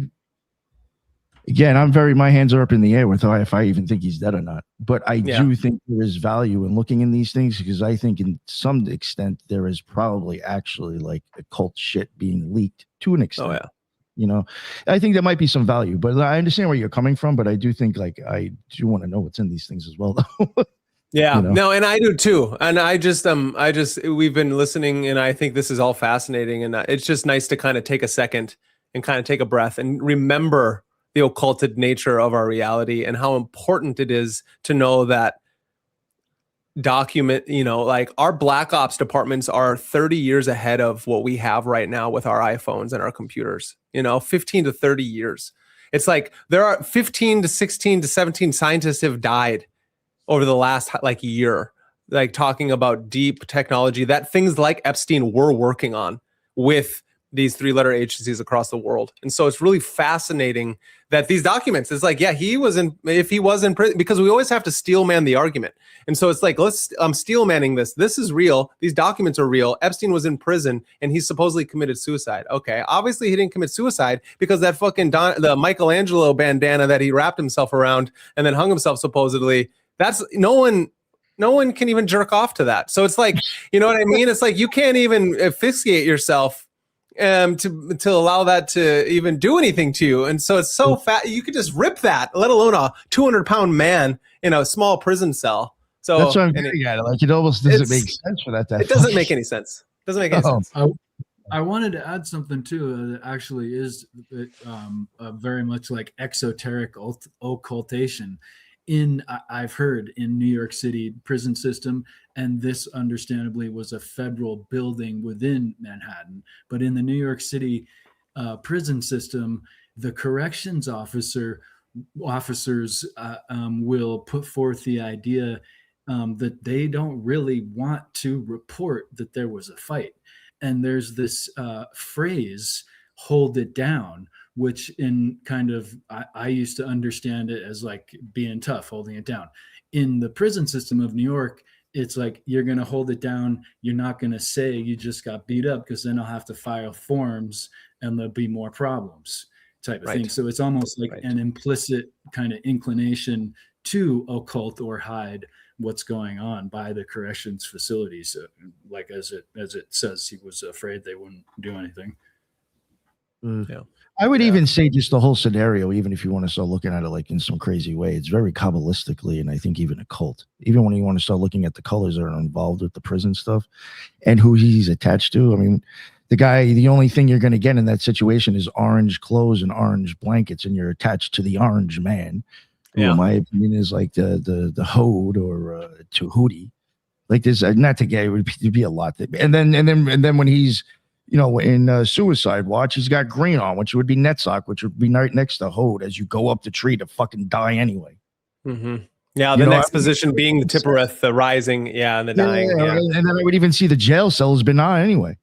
hands are up in the air with if I even think he's dead or not. But I do think there is value in looking in these things, because I think in some extent there is probably actually occult shit being leaked to an extent. Oh yeah. I think there might be some value, but I understand where you're coming from. But I do think I do want to know what's in these things as well, though. Yeah, no, and I do too. And we've been listening, and I think this is all fascinating. And it's just nice to kind of take a second and kind of take a breath and remember the occulted nature of our reality and how important it is to know that our black ops departments are 30 years ahead of what we have right now with our iPhones and our computers, 15 to 30 years. It's like there are 15 to 16 to 17 scientists have died over the last year, talking about deep technology that things like Epstein were working on with these three-letter agencies across the world. And so it's really fascinating that these documents, it's if he was in prison, because we always have to steel man the argument. And so it's I'm steel manning this. This is real. These documents are real. Epstein was in prison and he supposedly committed suicide. Okay. Obviously he didn't commit suicide, because that fucking the Michelangelo bandana that he wrapped himself around and then hung himself supposedly, that's no one can even jerk off to that. So it's you know what I mean? It's you can't even asphyxiate yourself to allow that to even do anything to you. And so it's so fat, you could just rip that, let alone a 200-pound man in a small prison cell. So that's what I'm getting at. It almost doesn't make sense for that. It doesn't make any sense. It doesn't make any sense. I wanted to add something too that actually is very much exoteric occultation. I've heard in New York City prison system, and this understandably was a federal building within Manhattan, but in the New York City prison system, the corrections officers will put forth the idea that they don't really want to report that there was a fight. And there's this phrase hold it down, which in kind of, I used to understand it as like being tough, holding it down. In the prison system of New York, it's like, you're going to hold it down. You're not going to say you just got beat up, because then I'll have to file forms and there'll be more problems type of thing. So it's almost like an implicit kind of inclination to occult or hide what's going on by the corrections facilities. Like as it says, he was afraid they wouldn't do anything. I would even say just the whole scenario, even if you want to start looking at it like in some crazy way, it's very Kabbalistically, and I think even occult. Even when you want to start looking at the colors that are involved with the prison stuff and who he's attached to. I mean, the guy, the only thing you're going to get in that situation is orange clothes and orange blankets, and you're attached to the orange man, who in my opinion is like the Hode or Tahuti. Like this, not to get, it would be a lot. And then when he's, you know, in Suicide Watch, he's got green on, which would be Netzach, which would be right next to Hode as you go up the tree to fucking die anyway. Yeah, the next position being the Tippereth, the rising, and the dying. And then I would even see the jail cell as benign anyway.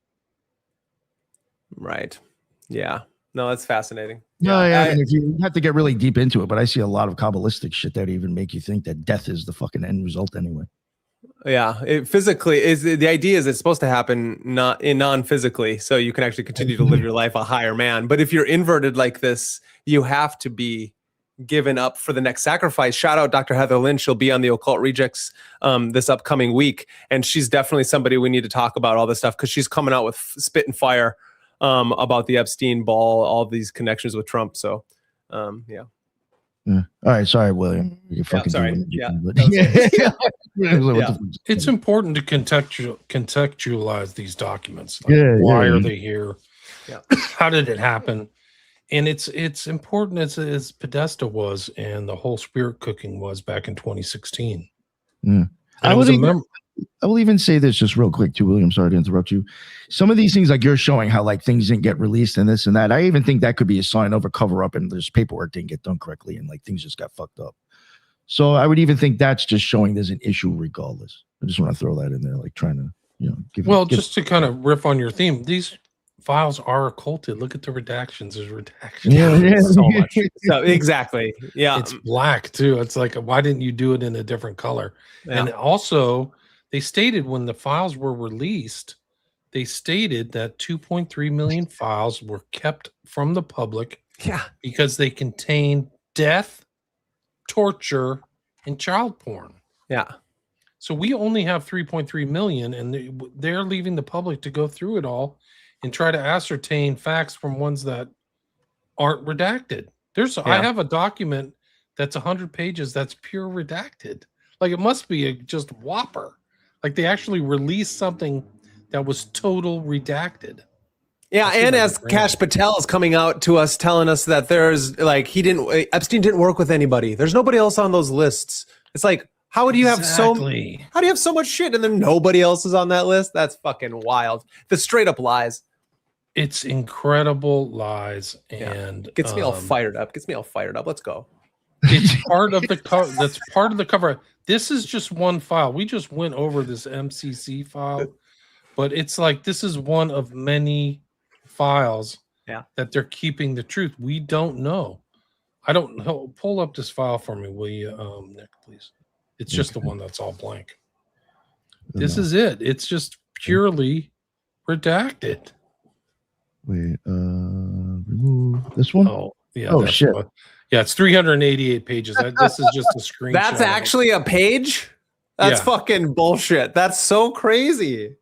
Right. Yeah. No, that's fascinating. If you have to get really deep into it, but I see a lot of Kabbalistic shit that even make you think that death is the fucking end result anyway. Yeah, it physically is. The idea is it's supposed to happen non-physically, so you can actually continue to live your life a higher man. But if you're inverted like this, you have to be given up for the next sacrifice. Shout out Dr. Heather Lynch. She'll be on the Occult Rejects this upcoming week, and she's definitely somebody we need to talk about all this stuff, because she's coming out with spit and fire about the Epstein ball, all these connections with Trump. So, yeah. All right, sorry, William. Sorry. It's important to contextualize these documents. Like, why are they here? How did it happen? And it's important as Podesta was, and the whole spirit cooking was back in 2016. I will even say this just real quick too, William. Sorry to interrupt you. Some of these things, like you're showing how like things didn't get released and this and that. I even think that could be a sign of a cover up, and there's paperwork didn't get done correctly, and like things just got fucked up. So I would even think that's just showing there's an issue regardless. I just want to throw that in there, like trying to, you know, just to kind of riff on your theme, these files are occulted. Look at the redactions. There's redactions. So much. So, exactly. Yeah. It's black too. It's like, why didn't you do it in a different color? And also, they stated when the files were released, they stated that 2.3 million files were kept from the public because they contain death, torture, and child porn. So we only have 3.3 million, and they're leaving the public to go through it all and try to ascertain facts from ones that aren't redacted. I have a document that's 100 pages that's pure redacted. Like, it must be just whopper. Like, they actually released something that was total redacted. Yeah, and as Kash Patel is coming out to us telling us that there's like Epstein didn't work with anybody. There's nobody else on those lists. It's like, how do you have so much shit and then nobody else is on that list? That's fucking wild. The straight up lies. It's incredible lies, and gets me all fired up. Let's go. It's part of the cover. That's part of the cover. This is just one file. We just went over this MCC file, but it's like this is one of many files that they're keeping the truth. We don't know. I don't know. Pull up this file for me, will you, Nick, please? It's just the one that's all blank. This is it. It's just purely redacted. Wait, remove this one. Oh, yeah. Oh shit. Yeah, it's 388 pages. This is just a screenshot. That's actually a page? That's fucking bullshit. That's so crazy.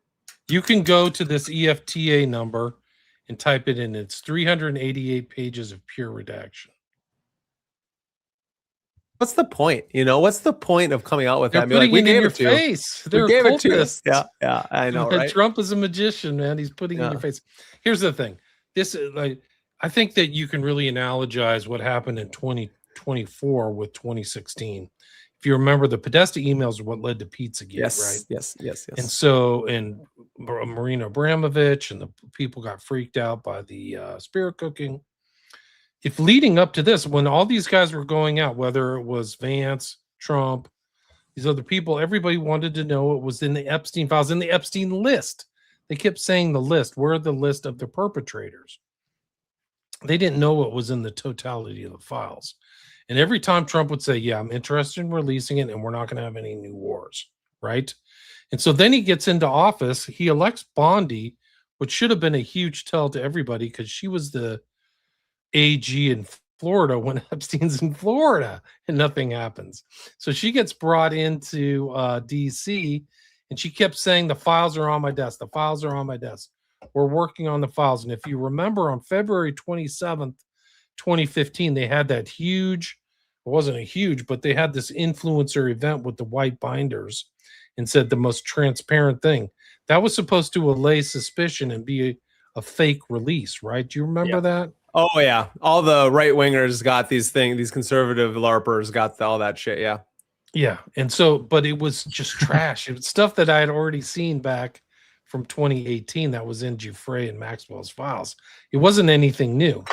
You can go to this EFTA number and type it in. It's 388 pages of pure redaction. What's the point? You know, what's the point of coming out with They're that? putting Like, it in your face. They're gave it to occultists. us. Yeah, I know, right? Trump is a magician, man. He's putting it in your face. Here's the thing. This is like, I think that you can really analogize what happened in 2024 with 2016. If you remember, the Podesta emails are what led to Pizzagate, right? Yes. And so, and Marina Abramovich and the people got freaked out by the spirit cooking. If leading up to this, when all these guys were going out, whether it was Vance, Trump, these other people, everybody wanted to know what was in the Epstein files, in the Epstein list. They kept saying the list. We're the list of the perpetrators. they didn't know what was in the totality of the files. And every time Trump would say, yeah, I'm interested in releasing it and we're not going to have any new wars, right? And so then he gets into office, he elects Bondi, which should have been a huge tell to everybody because she was the AG in Florida when Epstein's in Florida and nothing happens. So she gets brought into DC and she kept saying, the files are on my desk. The files are on my desk. We're working on the files. And if you remember on February 27th, 2015, they had that huge, it wasn't a huge, but they had this influencer event with the white binders and said the most transparent thing. That was supposed to allay suspicion and be a fake release, right? Do you remember that? Oh yeah, all the right wingers got these things. These conservative LARPers got all that shit. Yeah, yeah. And so, but it was just trash. It was stuff that I had already seen back from 2018 that was in Giuffre and Maxwell's files. It wasn't anything new.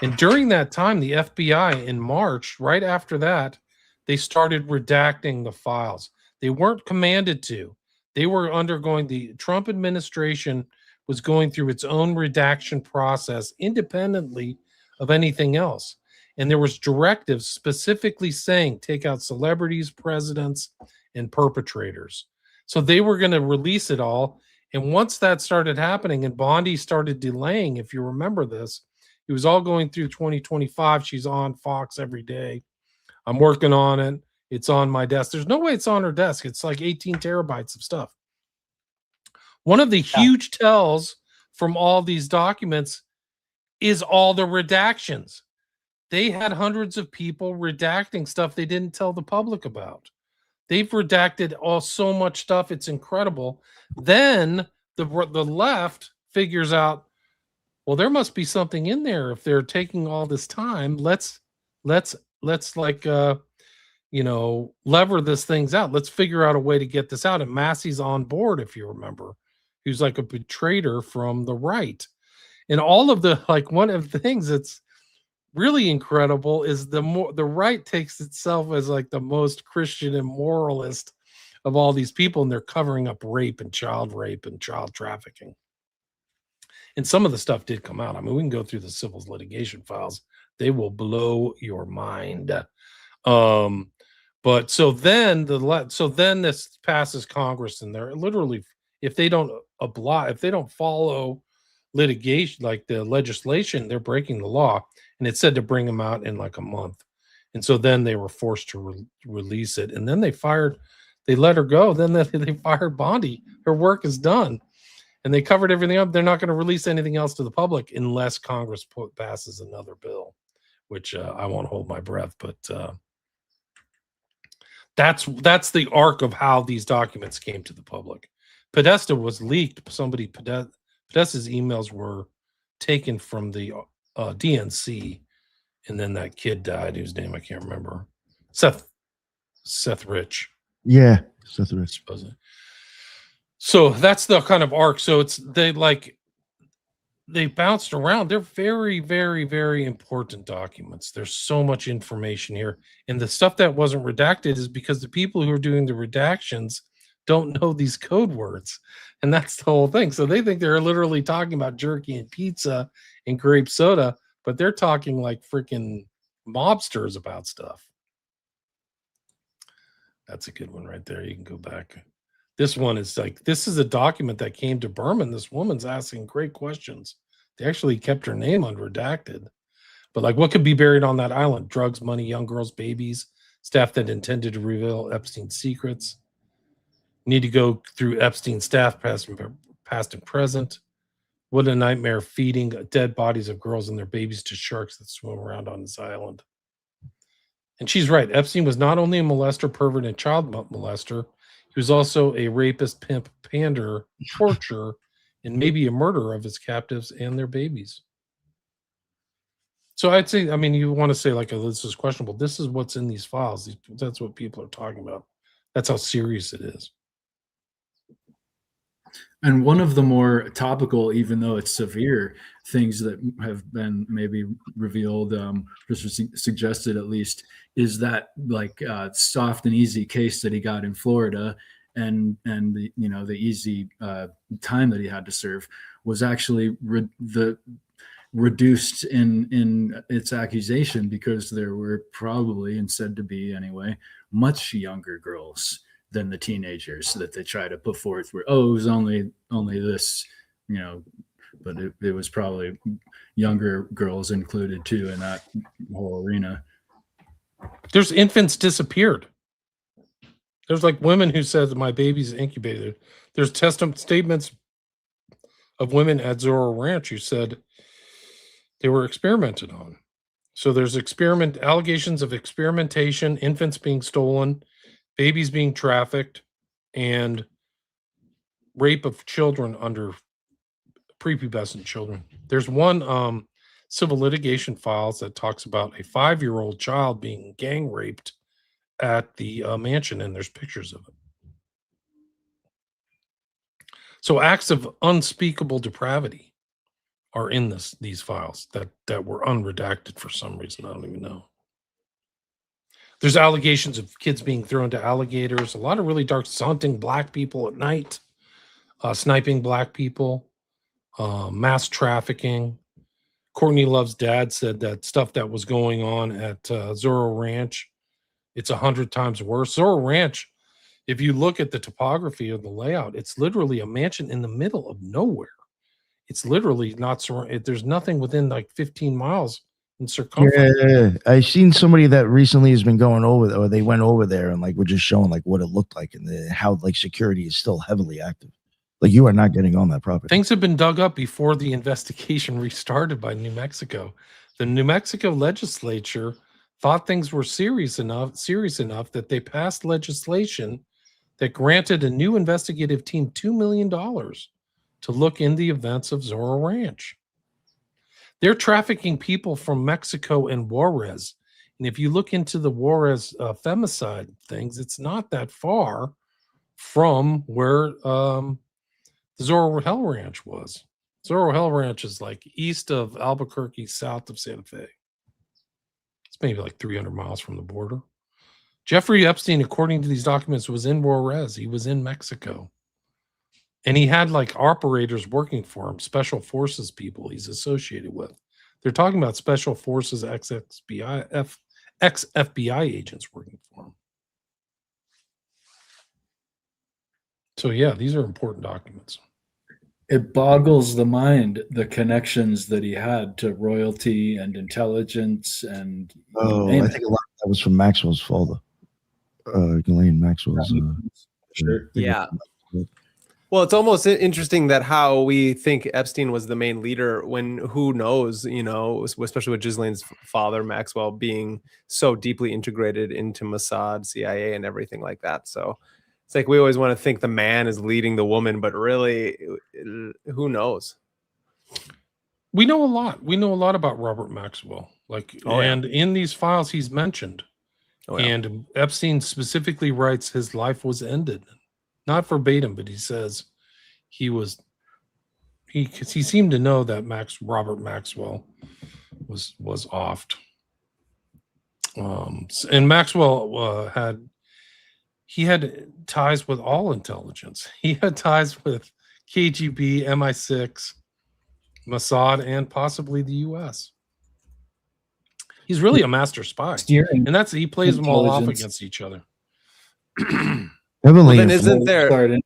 And during that time, the FBI in March, right after that, they started redacting the files. They weren't commanded to. They were undergoing, the Trump administration was going through its own redaction process independently of anything else. And there was directives specifically saying take out celebrities, presidents, and perpetrators. So they were going to release it all. And once that started happening and Bondi started delaying, if you remember this, it was all going through 2025. She's on Fox every day. I'm working on it. It's on my desk. There's no way it's on her desk. It's like 18 terabytes of stuff. One of the huge tells from all these documents is all the redactions. They had hundreds of people redacting stuff they didn't tell the public about. They've redacted so much stuff. It's incredible. Then the left figures out, well, there must be something in there if they're taking all this time. Let's like lever this things out. Let's figure out a way to get this out. And Massey's on board, if you remember. He was like a betrayer from the right. And all of the, like, one of the things that's really incredible is the right takes itself as like the most Christian and moralist of all these people, and they're covering up rape and child trafficking. And some of the stuff did come out. I mean, we can go through the civil litigation files. They will blow your mind. But so then this passes Congress, and they're literally, if they don't follow litigation, like the legislation, they're breaking the law. And it said to bring them out in like a month. And so then they were forced to release it. And then they let her go. Then they fired Bondi. Her work is done. And they covered everything up. They're not going to release anything else to the public unless Congress passes another bill, which I won't hold my breath. But that's the arc of how these documents came to the public. Podesta was leaked. Podesta's emails were taken from the DNC, and then that kid died whose name I can't remember. Seth Rich. Yeah, Seth Rich. So that's the kind of arc. So they bounced around. They're very, very, very important documents. There's so much information here. And the stuff that wasn't redacted is because the people who are doing the redactions don't know these code words. And that's the whole thing. So they think they're literally talking about jerky and pizza and grape soda, but they're talking like freaking mobsters about stuff. That's a good one right there. You can go back. This one is like, this is a document that came to Berman. This woman's asking great questions. They actually kept her name unredacted. But like, what could be buried on that island? Drugs, money, young girls, babies, staff that intended to reveal Epstein's secrets. Need to go through Epstein's staff, past and present. What a nightmare, feeding dead bodies of girls and their babies to sharks that swim around on this island. And she's right. Epstein was not only a molester, pervert, and child molester. He was also a rapist, pimp, pander, torturer, and maybe a murderer of his captives and their babies. So I'd say, I mean, you want to say like, oh, this is questionable. This is what's in these files. That's what people are talking about. That's how serious it is. And one of the more topical, even though it's severe, things that have been maybe revealed, suggested at least, is that like soft and easy case that he got in Florida, and the the easy time that he had to serve was actually reduced in its accusation because there were probably, and said to be anyway, much younger girls than the teenagers that they try to put forth. Where, oh, it was only this, you know, but it was probably younger girls included too in that whole arena. There's infants disappeared. There's like women who said my baby's incubated. There's statements of women at Zorro Ranch who said they were experimented on. So there's allegations of experimentation, infants being stolen, babies being trafficked, and rape of children under prepubescent children. There's one civil litigation files that talks about a 5-year-old child being gang raped at the mansion, and there's pictures of it. So acts of unspeakable depravity are in these files that were unredacted for some reason. I don't even know. There's allegations of kids being thrown to alligators, a lot of really dark, hunting black people at night, sniping black people, mass trafficking. Courtney Love's dad said that stuff that was going on at Zorro Ranch, it's 100 times worse. Zorro Ranch, if you look at the topography of the layout, it's literally a mansion in the middle of nowhere. It's literally not surrounded. There's nothing within like 15 miles in circumference. Yeah, I've seen somebody that recently has been going over there, or they went over there and like were just showing like what it looked like and how like security is still heavily active. Like you are not getting on that property. Things have been dug up before the investigation restarted by New Mexico. The New Mexico legislature thought things were serious enough that they passed legislation that granted a new investigative team $2 million to look in the events of Zorro Ranch. They're trafficking people from Mexico and Juarez. And if you look into the Juarez femicide things, it's not that far from where the Zorro Hell Ranch was. Zorro Hell Ranch is like east of Albuquerque, south of Santa Fe. It's maybe like 300 miles from the border. Jeffrey Epstein, according to these documents, was in Juarez. He was in Mexico. And he had like operators working for him, special forces people he's associated with. They're talking about special forces, ex-FBI agents working for him. So yeah, these are important documents. It boggles the mind, the connections that he had to royalty and intelligence. And I think a lot of that was from Maxwell's father, Ghislaine Maxwell's. Sure. Yeah. Well, it's almost interesting that how we think Epstein was the main leader when who knows, you know, especially with Ghislaine's father, Maxwell, being so deeply integrated into Mossad, CIA, and everything like that. So it's like we always want to think the man is leading the woman, but really, who knows? We know a lot. We know a lot about Robert Maxwell. And in these files he's mentioned. And Epstein specifically writes his life was ended. Not verbatim, but he says he seemed to know that Robert Maxwell was offed. And Maxwell had ties with all intelligence. He had ties with KGB, MI6, Mossad, and possibly the U.S. He's really a master spy, and he plays them all off against each other. Well, then isn't there?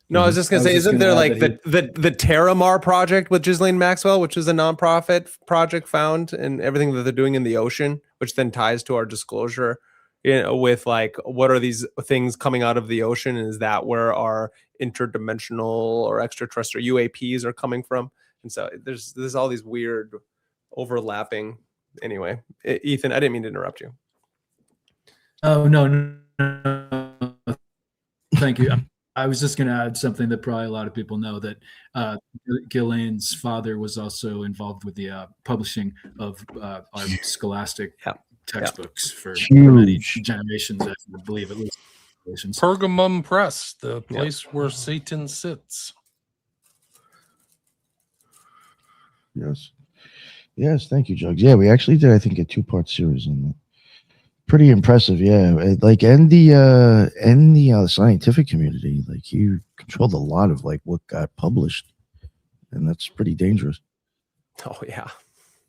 No, I was just gonna say, isn't there like the Terramar project with Ghislaine Maxwell, which is a nonprofit project found and everything that they're doing in the ocean, which then ties to our disclosure, you know, with like what are these things coming out of the ocean, and is that where our interdimensional or extraterrestrial UAPs are coming from? And so there's all these weird overlapping. Anyway, Ethan, I didn't mean to interrupt you. Oh no. Thank you. I was just going to add something that probably a lot of people know, that Ghislaine's father was also involved with the publishing of our scholastic textbooks for many generations, I believe, at least. Pergamum Press, the place where Satan sits. Yes, thank you, Jugs. Yeah, we actually did, I think, a 2-part series on that. Pretty impressive, yeah. Like, and the scientific community, like, he controlled a lot of like what got published, and that's pretty dangerous. Oh yeah.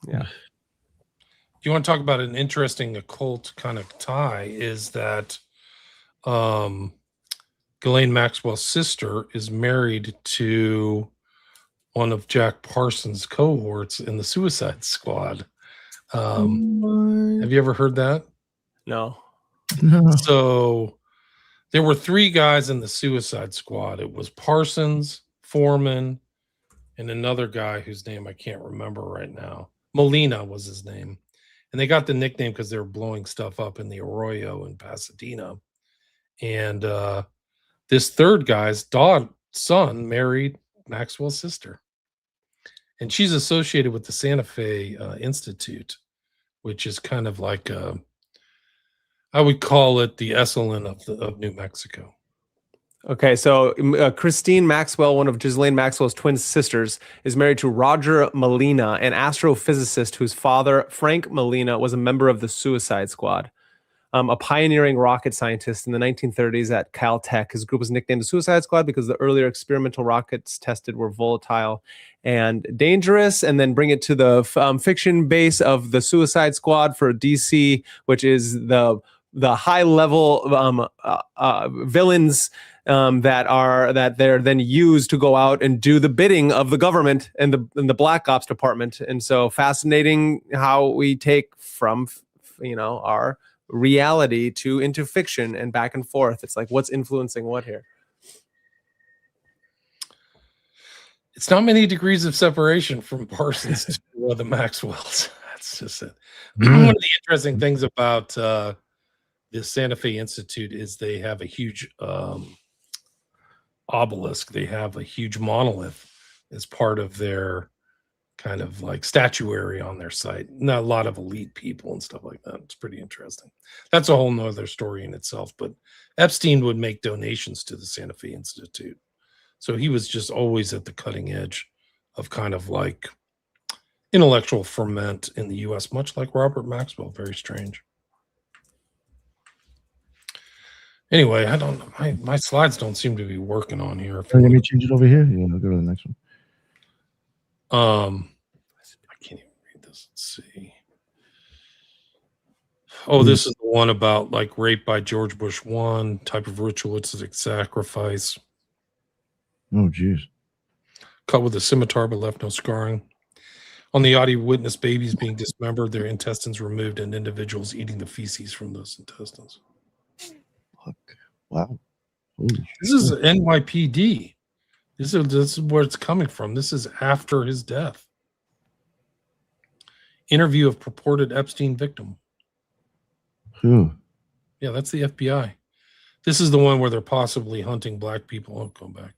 Yeah. Do you want to talk about an interesting occult kind of tie? Is that Ghislaine Maxwell's sister is married to one of Jack Parsons' cohorts in the Suicide Squad. Have you ever heard that? No. No. So there were 3 guys in the Suicide Squad. It was Parsons, Foreman, and another guy whose name I can't remember right now. Molina was his name. And they got the nickname because they were blowing stuff up in the Arroyo in Pasadena. And this third guy's son married Maxwell's sister. And she's associated with the Santa Fe Institute, which is kind of like, I would call it the Esalen of New Mexico. Okay, so Christine Maxwell, one of Ghislaine Maxwell's twin sisters, is married to Roger Molina, an astrophysicist whose father, Frank Molina, was a member of the Suicide Squad. A pioneering rocket scientist in the 1930s at Caltech. His group was nicknamed the Suicide Squad because the earlier experimental rockets tested were volatile and dangerous. And then bring it to the fiction base of the Suicide Squad for DC, which is the high level villains that they're then used to go out and do the bidding of the government and the Black Ops department. And so fascinating how we take from our reality into fiction and back and forth. It's like, what's influencing what here? It's not many degrees of separation from Parsons to the Maxwells. That's just it. One of the interesting things about the Santa Fe Institute is they have a huge obelisk. They have a huge monolith as part of their kind of like statuary on their site. Not a lot of elite people and stuff like that. It's pretty interesting. That's a whole nother story in itself. But Epstein would make donations to the Santa Fe Institute. So he was just always at the cutting edge of kind of like intellectual ferment in the US, much like Robert Maxwell. Very strange. Anyway, I don't know. My slides don't seem to be working on here. Let me change it over here. Yeah, I'll go to the next one. I can't even read this. Let's see. Oh, this is the one about like rape by George Bush 1, type of ritualistic sacrifice. Oh, jeez. Cut with a scimitar but left no scarring. On the audio, witness babies being dismembered, their intestines removed, and individuals eating the feces from those intestines. Wow. Holy This is NYPD. This is where it's coming from. This is after his death. Interview of purported Epstein victim. Who? Yeah, that's the FBI. This is the one where they're possibly hunting black people. Oh, go back.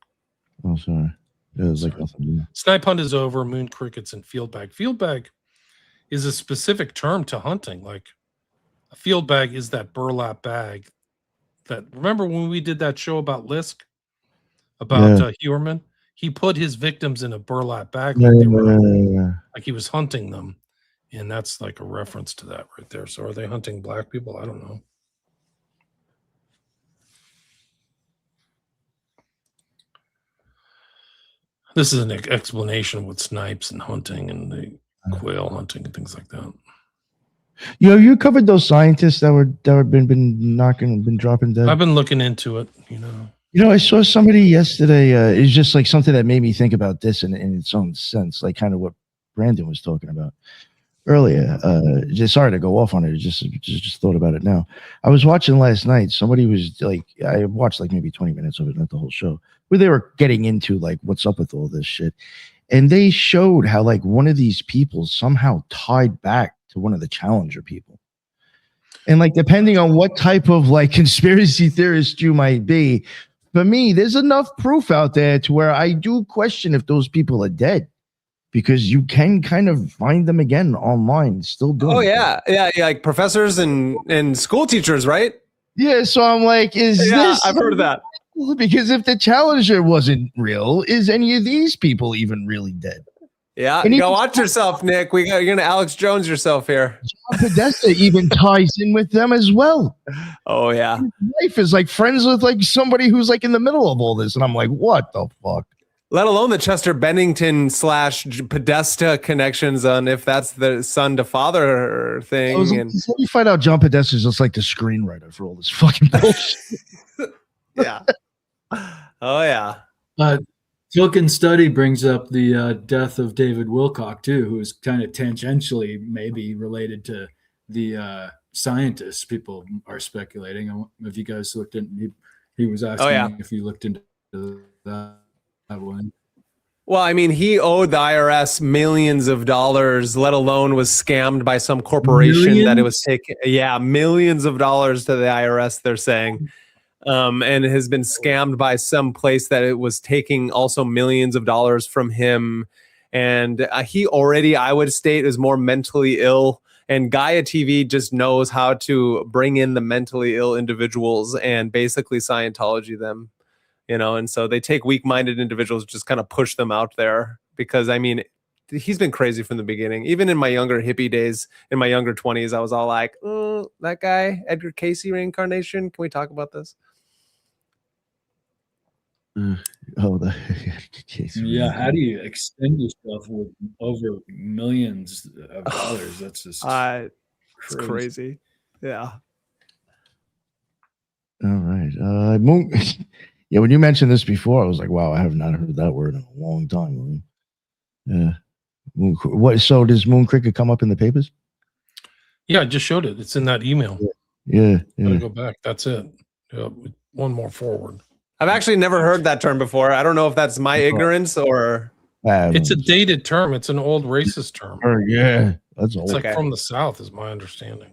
Oh, sorry. Yeah, it was like nothing. Snipe hunt is over. Moon crickets and field bag. Field bag is a specific term to hunting. Like a field bag is that burlap bag. That remember when we did that show about Lisk, about Huerman? He put his victims in a burlap bag like he was hunting them, and that's like a reference to that right there. So are they hunting black people? I don't know. This is an explanation with snipes and hunting and the quail hunting and things like that. You covered those scientists that were been dropping dead. I've been looking into it, I saw somebody yesterday. It's just like something that made me think about this in its own sense, like kind of what Brandon was talking about earlier. Just sorry to go off on it. Just thought about it now. I was watching last night. Somebody was like, I watched like maybe 20 minutes of it, not the whole show, where they were getting into like what's up with all this shit, and they showed how like one of these people somehow tied back to one of the Challenger people. And like, depending on what type of like conspiracy theorist you might be, for me, there's enough proof out there to where I do question if those people are dead, because you can kind of find them again online still doing Oh yeah. Like professors and school teachers, right? Yeah. So I'm like, this? I've heard of that. Because if the Challenger wasn't real, is any of these people even really dead? Yeah, go watch yourself, Nick. You're gonna Alex Jones yourself here. John Podesta even ties in with them as well. Oh yeah, his wife is like friends with like somebody who's like in the middle of all this, and I'm like, what the fuck? Let alone the Chester Bennington / Podesta connections on if that's the son to father thing. And Let me find out John Podesta is just like the screenwriter for all this fucking bullshit. yeah. Oh yeah. Tolkien study brings up the death of David Wilcock too, who is kind of tangentially maybe related to the scientists. People are speculating. I don't know if you guys looked into. He was asking if you looked into that one. Well, I mean, he owed the IRS millions of dollars, let alone was scammed by some corporation that it was taking. Yeah, millions of dollars to the IRS, they're saying. And has been scammed by some place that it was taking also millions of dollars from him. And he already, I would state, is more mentally ill. And Gaia TV just knows how to bring in the mentally ill individuals and basically Scientology them. And so they take weak-minded individuals, just kind of push them out there because, I mean, he's been crazy from the beginning. Even in my younger hippie days, in my younger 20s, I was all like, that guy, Edgar Cayce reincarnation. Can we talk about this? The Cayce. Yeah, how do you extend yourself with over millions of dollars? That's just it's crazy. Yeah. All right. Yeah, when you mentioned this before, I was like, wow, I have not heard that word in a long time. Yeah. What? So does Moon Cricket come up in the papers? Yeah, I just showed it. It's in that email. Yeah. Go back. That's it. One more forward. I've actually never heard that term before. I don't know if that's my ignorance or... It's a dated term. It's an old racist term. Yeah, that's old. It's like from the South, is my understanding.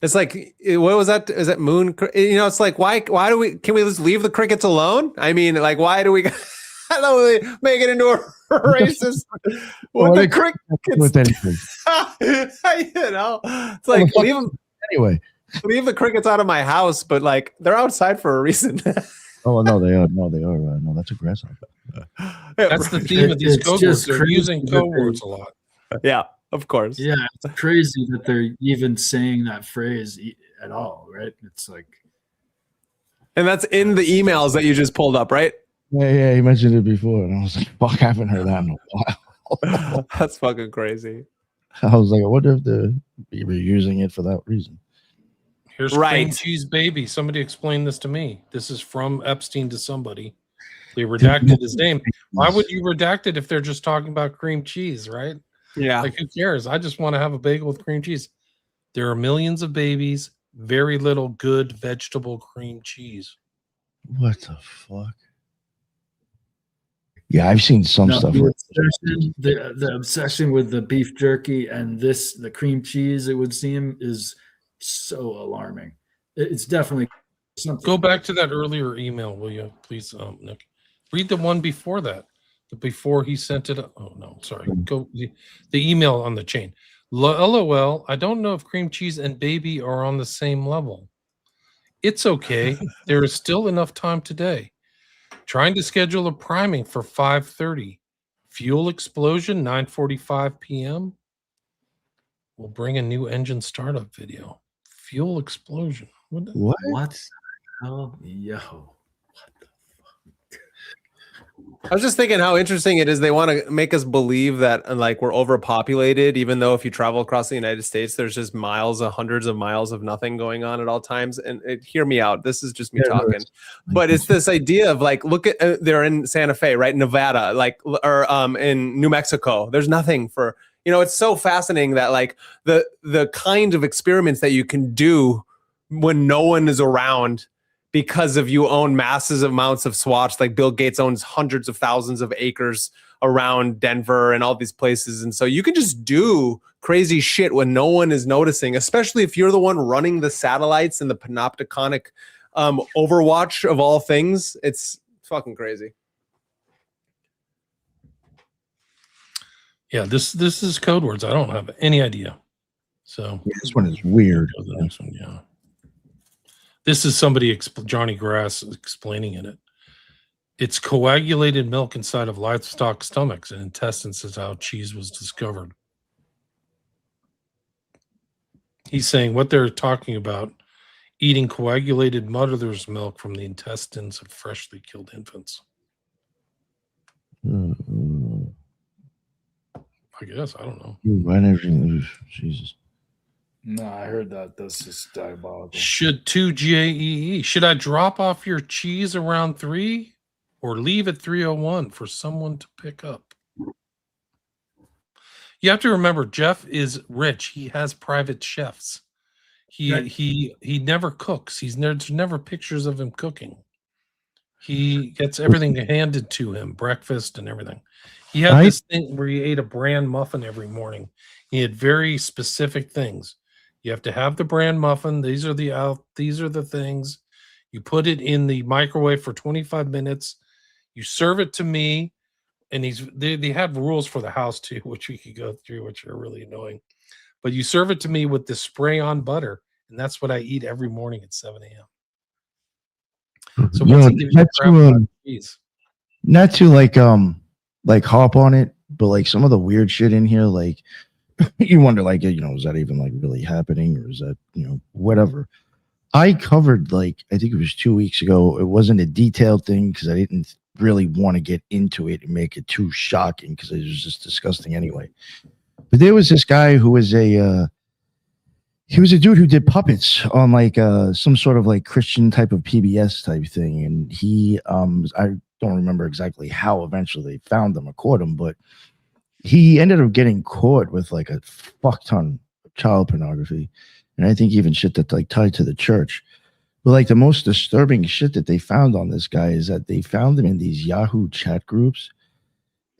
It's like, what was that? Is that moon? It's like, why can we just leave the crickets alone? I mean, like, why do we make it into a racist with the crickets? With anything. It's like, leave them anyway. Leave the crickets out of my house, but like, they're outside for a reason. Oh, no, they are. No, that's a grasshopper. That's the theme of these code words. They're using code words a lot. Yeah. Of course. Yeah, it's crazy that they're even saying that phrase at all, right? It's like, and that's in the emails that you just pulled up, right? Yeah, he mentioned it before, and I was like, "Fuck, I haven't heard that in a while." That's fucking crazy. I was like, I wonder if they're using it for that reason. Here's Cream Cheese Baby. Somebody explain this to me. This is from Epstein to somebody. They redacted his name. Why would you redact it if they're just talking about cream cheese, right? Yeah. Like, who cares? I just want to have a bagel with cream cheese. There are millions of babies, very little good vegetable cream cheese. What the fuck? Yeah, I've seen some stuff. The obsession with the beef jerky and the cream cheese, it would seem, is so alarming. It's definitely something. Go back to that earlier email, will you, please, Nick? Read the one before that. Before he sent it. Oh no, sorry. Go the email on the chain. LOL. I don't know if cream cheese and baby are on the same level. It's okay. There is still enough time today. Trying to schedule a priming for 5:30. Fuel explosion 9:45 p.m. We'll bring a new engine startup video. Fuel explosion. What? Oh, yo. I was just thinking how interesting it is. They want to make us believe that like we're overpopulated, even though if you travel across the United States, there's just hundreds of miles of nothing going on at all times. And hear me out. This is just me talking, but it's this idea of like, look at they're in Santa Fe, right? Nevada, or in New Mexico. There's nothing for, it's so fascinating that like the kind of experiments that you can do when no one is around, because of you own massive amounts of swatch. Like Bill Gates owns hundreds of thousands of acres around Denver and all these places. And so you can just do crazy shit when no one is noticing, especially if you're the one running the satellites and the panopticonic overwatch of all things. It's fucking crazy. Yeah, this is code words. I don't have any idea. So this one is weird. The next one, yeah. This is somebody, Johnny Grass, explaining it. It's coagulated milk inside of livestock stomachs and intestines is how cheese was discovered. He's saying what they're talking about eating coagulated mother's milk from the intestines of freshly killed infants. I guess, I don't know. I never, Jesus. No, I heard that. This is diabolical. Should 2GAEE. Should I drop off your cheese around 3 or leave at 3:01 for someone to pick up? You have to remember, Jeff is rich. He has private chefs. He never cooks. There's never pictures of him cooking. He gets everything handed to him, breakfast and everything. He had this thing where he ate a bran muffin every morning. He had very specific things. You have to have the bran muffin. These are the things. You put it in the microwave for 25 minutes. You serve it to me. And they have rules for the house too, which we could go through, which are really annoying. But you serve it to me with this spray on butter, and that's what I eat every morning at 7 a.m. So once he gives you crap about cheese. Not to like hop on it, but like some of the weird shit in here, like you wonder, like, is that even like really happening, or is that whatever? I covered, like, I think it was 2 weeks ago. It wasn't a detailed thing because I didn't really want to get into it and make it too shocking because it was just disgusting anyway. But there was this guy who was he was a dude who did puppets on like some sort of like Christian type of PBS type thing, and he I don't remember exactly how eventually they found him or caught him, but he ended up getting caught with like a fuck ton of child pornography, and I think even shit that like tied to the church. But like the most disturbing shit that they found on this guy is that they found him in these Yahoo chat groups,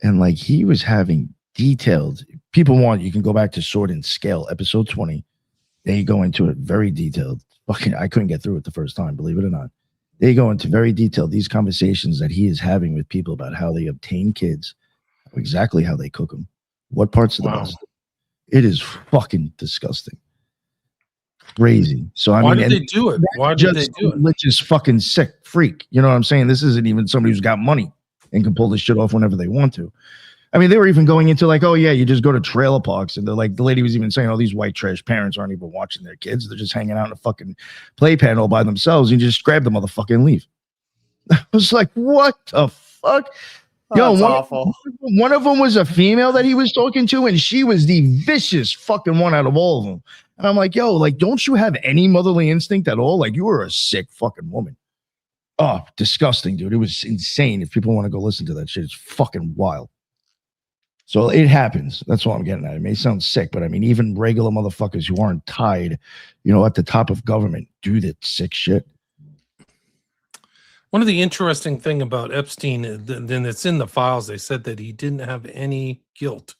and like he was having detailed. People want, you can go back to Sword and Scale episode 20. They go into it very detailed. Fucking, I couldn't get through it the first time, believe it or not. They go into very detailed these conversations that he is having with people about how they obtain kids, exactly how they cook them, what parts of the best. It is fucking disgusting. Crazy. So I why mean, did they do it? Why did they do it? Religious fucking sick freak. You know what I'm saying? This isn't even somebody who's got money and can pull this shit off whenever they want to. I mean, they were even going into like, oh yeah, you just go to trailer parks, and they're like, the lady was even saying, oh, these white trash parents aren't even watching their kids; they're just hanging out in a fucking playpen all by themselves. And you just grab the motherfucker and leave. I was like, what the fuck? That's awful. One of them was a female that he was talking to, and she was the vicious fucking one out of all of them. And I'm like, yo, like, don't you have any motherly instinct at all? Like, you were a sick fucking woman. Oh, disgusting, dude. It was insane. If people want to go listen to that shit, it's fucking wild. So it happens. That's what I'm getting at. It may sound sick, but I mean, even regular motherfuckers who aren't tied, at the top of government do that sick shit. One of the interesting thing about Epstein, then it's in the files, they said that he didn't have any guilt.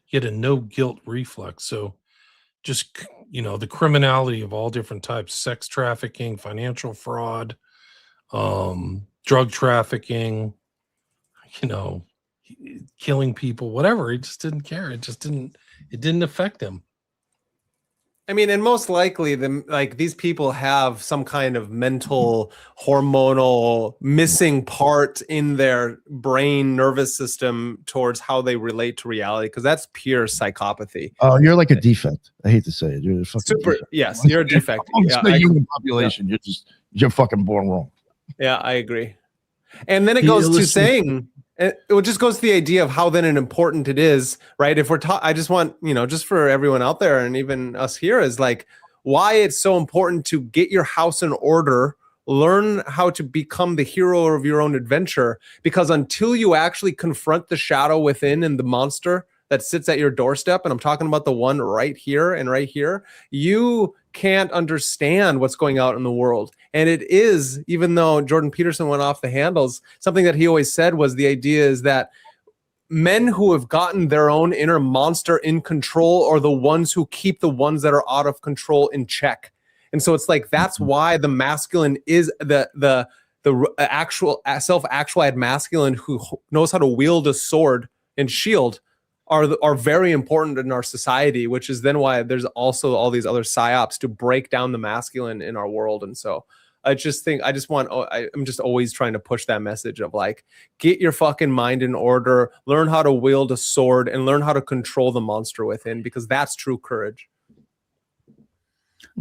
He had a no guilt reflex. So just, the criminality of all different types, sex trafficking, financial fraud, drug trafficking, killing people, whatever. He just didn't care. It didn't affect him. I mean, and most likely these people have some kind of mental hormonal missing part in their brain nervous system towards how they relate to reality, because that's pure psychopathy. Oh, you're like a defect. I hate to say it. You're a fucking super defect. Yes, you're a defect. Yeah, the human population. Yeah. You're fucking born wrong. Yeah, I agree. And then it goes to saying, it just goes to the idea of how then important it is, right? If we're I just want, just for everyone out there and even us here, is like why it's so important to get your house in order, learn how to become the hero of your own adventure, because until you actually confront the shadow within and the monster that sits at your doorstep, and I'm talking about the one right here and right here, you can't understand what's going out in the world. And it is, even though Jordan Peterson went off the handles, something that he always said was the idea is that men who have gotten their own inner monster in control are the ones who keep the ones that are out of control in check. And so it's like, that's why the masculine is the actual self-actualized masculine who knows how to wield a sword and shield are very important in our society, which is then why there's also all these other psyops to break down the masculine in our world. And so I'm just always trying to push that message of like, get your fucking mind in order, learn how to wield a sword, and learn how to control the monster within, because that's true courage.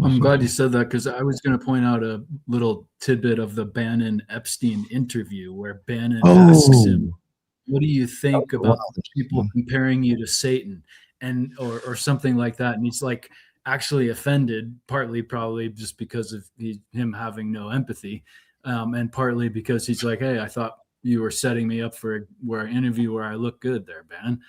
I'm glad you said that because I was going to point out a little tidbit of the Bannon Epstein interview where Bannon asks him, "What do you think about people comparing you to Satan?" and or something like that, and he's like actually offended, partly probably just because of him having no empathy, and partly because he's like, "Hey, I thought you were setting me up for an interview where I look good there, Bannon."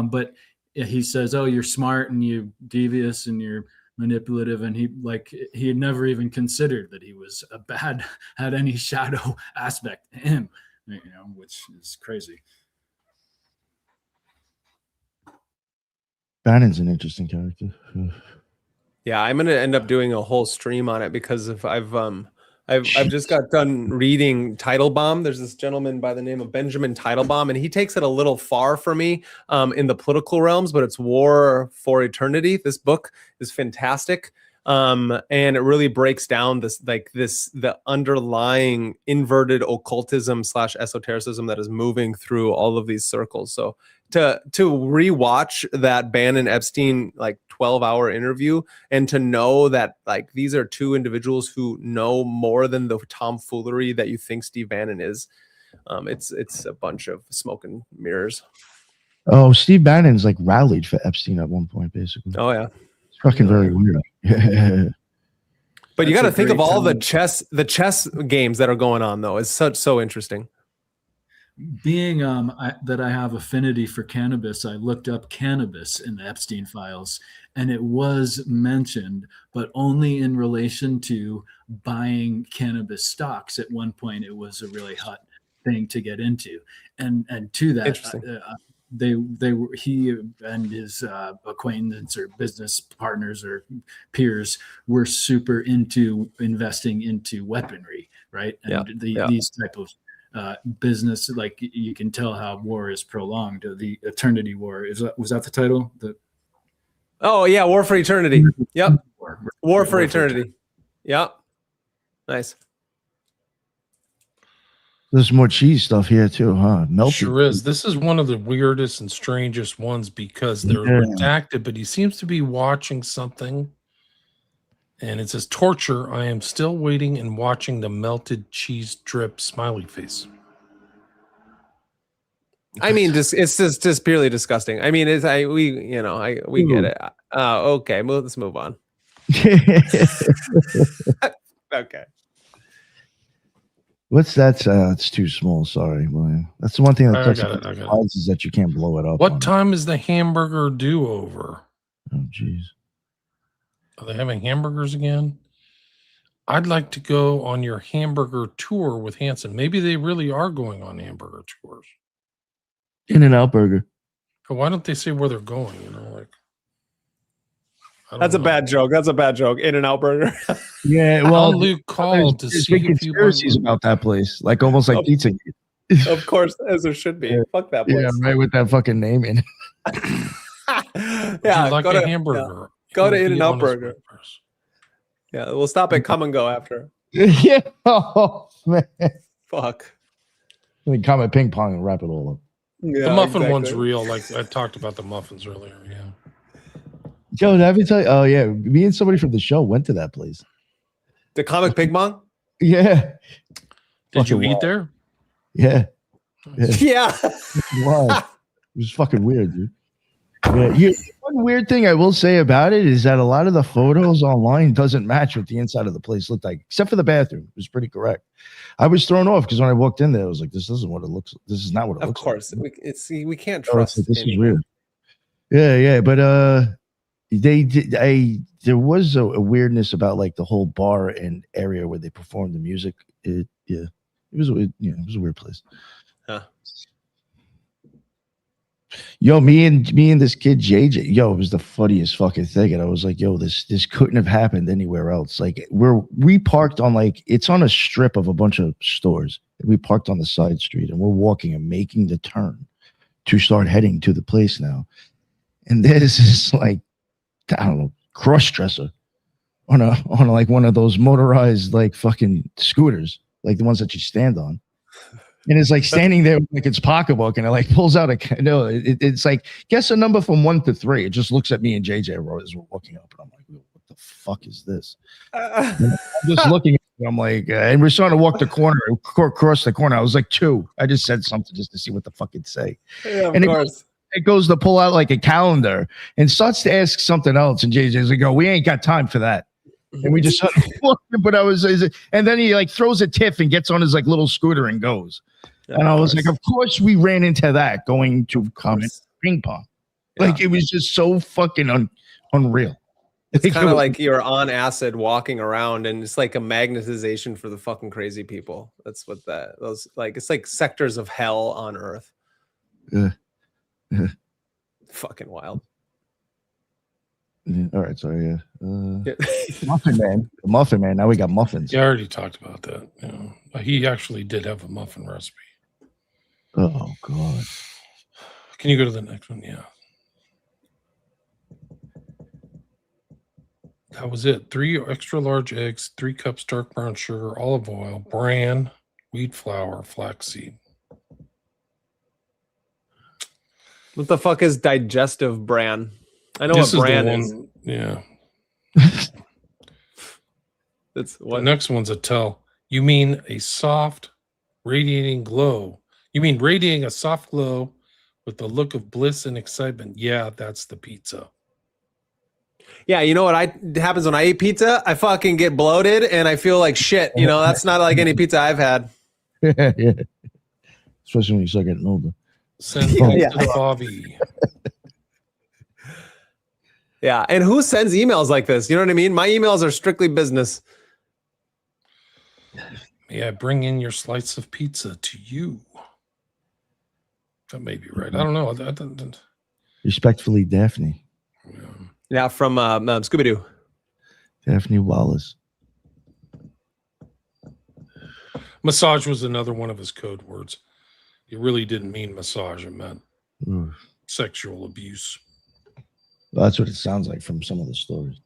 But he says, "Oh, you're smart and you're devious and you're manipulative," and he had never even considered that he was had any shadow aspect to him, which is crazy. Bannon's an interesting character. Yeah, I'm gonna end up doing a whole stream on it because I've just got done reading Teitelbaum. There's this gentleman by the name of Benjamin Teitelbaum, and he takes it a little far for me in the political realms, but it's War for Eternity. This book is fantastic. And it really breaks down the underlying inverted occultism / esotericism that is moving through all of these circles. So to rewatch that Bannon Epstein 12-hour interview and to know that these are two individuals who know more than the tomfoolery that you think Steve Bannon is, it's a bunch of smoke and mirrors. Oh, Steve Bannon's rallied for Epstein at one point, basically. Oh yeah. Fucking very weird. But you got to think of all the chess games that are going on, though. It's so interesting. Being that I have affinity for cannabis, I looked up cannabis in the Epstein files, and it was mentioned, but only in relation to buying cannabis stocks. At one point, it was a really hot thing to get into, and to that. He and his acquaintance or business partners or peers were super into investing into weaponry, right? And these type of business, you can tell how war is prolonged. The Eternity War was that the title? Oh yeah, War for Eternity. Yep, War for Eternity. Yep, nice. There's more cheese stuff here too, huh? Melted. Sure is. This is one of the weirdest and strangest ones because they're redacted, but he seems to be watching something. And it says, "Torture. I am still waiting and watching the melted cheese drip smiley face." I mean, it's just purely disgusting. I mean, we get it. Okay, let's move on. Okay. What's that? It's too small. Sorry, William. That's the one thing that is that you can't blow it up. What time is the hamburger do over? Oh, jeez. Are they having hamburgers again? I'd like to go on your hamburger tour with Hanson. Maybe they really are going on hamburger tours. In-N-Out Burger. But why don't they say where they're going? That's a bad joke. That's a bad joke. In-N-Out Burger. Yeah, well, Luke called to see big conspiracies about that place, almost like pizza. Of course, as there should be. Yeah. Fuck that place. Yeah, right, with that fucking name in it. Yeah, like a hamburger. Go to In-N-Out Burger. Yeah, we'll stop at Come and Go after. Yeah. Oh man. Fuck. Then come at Ping Pong and wrap it all up. Yeah, the muffin one's real. I talked about the muffins earlier. Yeah. Joe, did I ever tell you? Oh yeah, me and somebody from the show went to that place. The Comic Ping Pong? Yeah. Did you eat there? Yeah. Yeah. Wow. It was fucking weird, dude. Yeah. One weird thing I will say about it is that a lot of the photos online doesn't match what the inside of the place looked like, except for the bathroom. It was pretty correct. I was thrown off because when I walked in there, I was like, "This isn't what it looks. This is not what it looks." Of course, like. we can't trust. This is weird. Yeah, but there was a weirdness about the whole bar and area where they performed the music. It was a weird place. Huh. Yo, me and this kid JJ, it was the funniest fucking thing, and I was like, yo, this couldn't have happened anywhere else. We parked on it's on a strip of a bunch of stores. We parked on the side street, and we're walking and making the turn to start heading to the place now. And there's this I don't know, cross-dresser on one of those motorized fucking scooters, the ones that you stand on. And it's standing there with its pocketbook, and it pulls out it's guess a number from 1 to 3. It just looks at me and JJ as we're walking up, and I'm like, what the fuck is this? Uh, I'm just looking at it, I'm like, and we're starting to walk the corner, across the corner. I was like, 2. I just said something just to see what the fuck it'd say. yeah, of And course. it goes to pull out like a calendar and starts to ask something else. And JJ's like, "Oh, we ain't got time for that." And we just started walking, but and then he like throws a tiff and gets on his like little scooter and goes. Yeah, and I was course. like, of course we ran into that going to Of comment course. ping pong. Yeah. Like it was just so fucking unreal. It's Like, kind it of was- like you're on acid walking around, and it's like a magnetization for the fucking crazy people. That's what those like. It's like sectors of hell on Earth. Yeah. Yeah. Fucking wild. Yeah, all right, sorry. Yeah. Yeah. Muffin Man. The Muffin Man. Now we got muffins. Yeah, I already talked about that. You know, he actually did have a muffin recipe. Oh God. Can you go to the next one? Yeah. That was it. 3 extra large eggs, 3 cups dark brown sugar, olive oil, bran, wheat flour, flaxseed. What the fuck is digestive bran? I know This what is the bran one. is. Yeah. It's The what next one's a tell. You mean a soft, radiating glow. You mean radiating a soft glow with the look of bliss and excitement. Yeah, that's the pizza. Yeah, you know what happens when I eat pizza? I fucking get bloated and I feel like shit. You know, that's not like any pizza I've had. Yeah. Especially when you start getting older. Send Yeah. to Bobby. Yeah, and who sends emails like this? You know what I mean? My emails are strictly business. May I bring in your slice of pizza to you? That may be right. I don't know. Respectfully, Daphne. Yeah. Yeah, from Scooby-Doo. Daphne Wallace. Massage was another one of his code words. He really didn't mean massage. It meant Ooh. sexual abuse. Well, that's what it sounds like from some of the stories.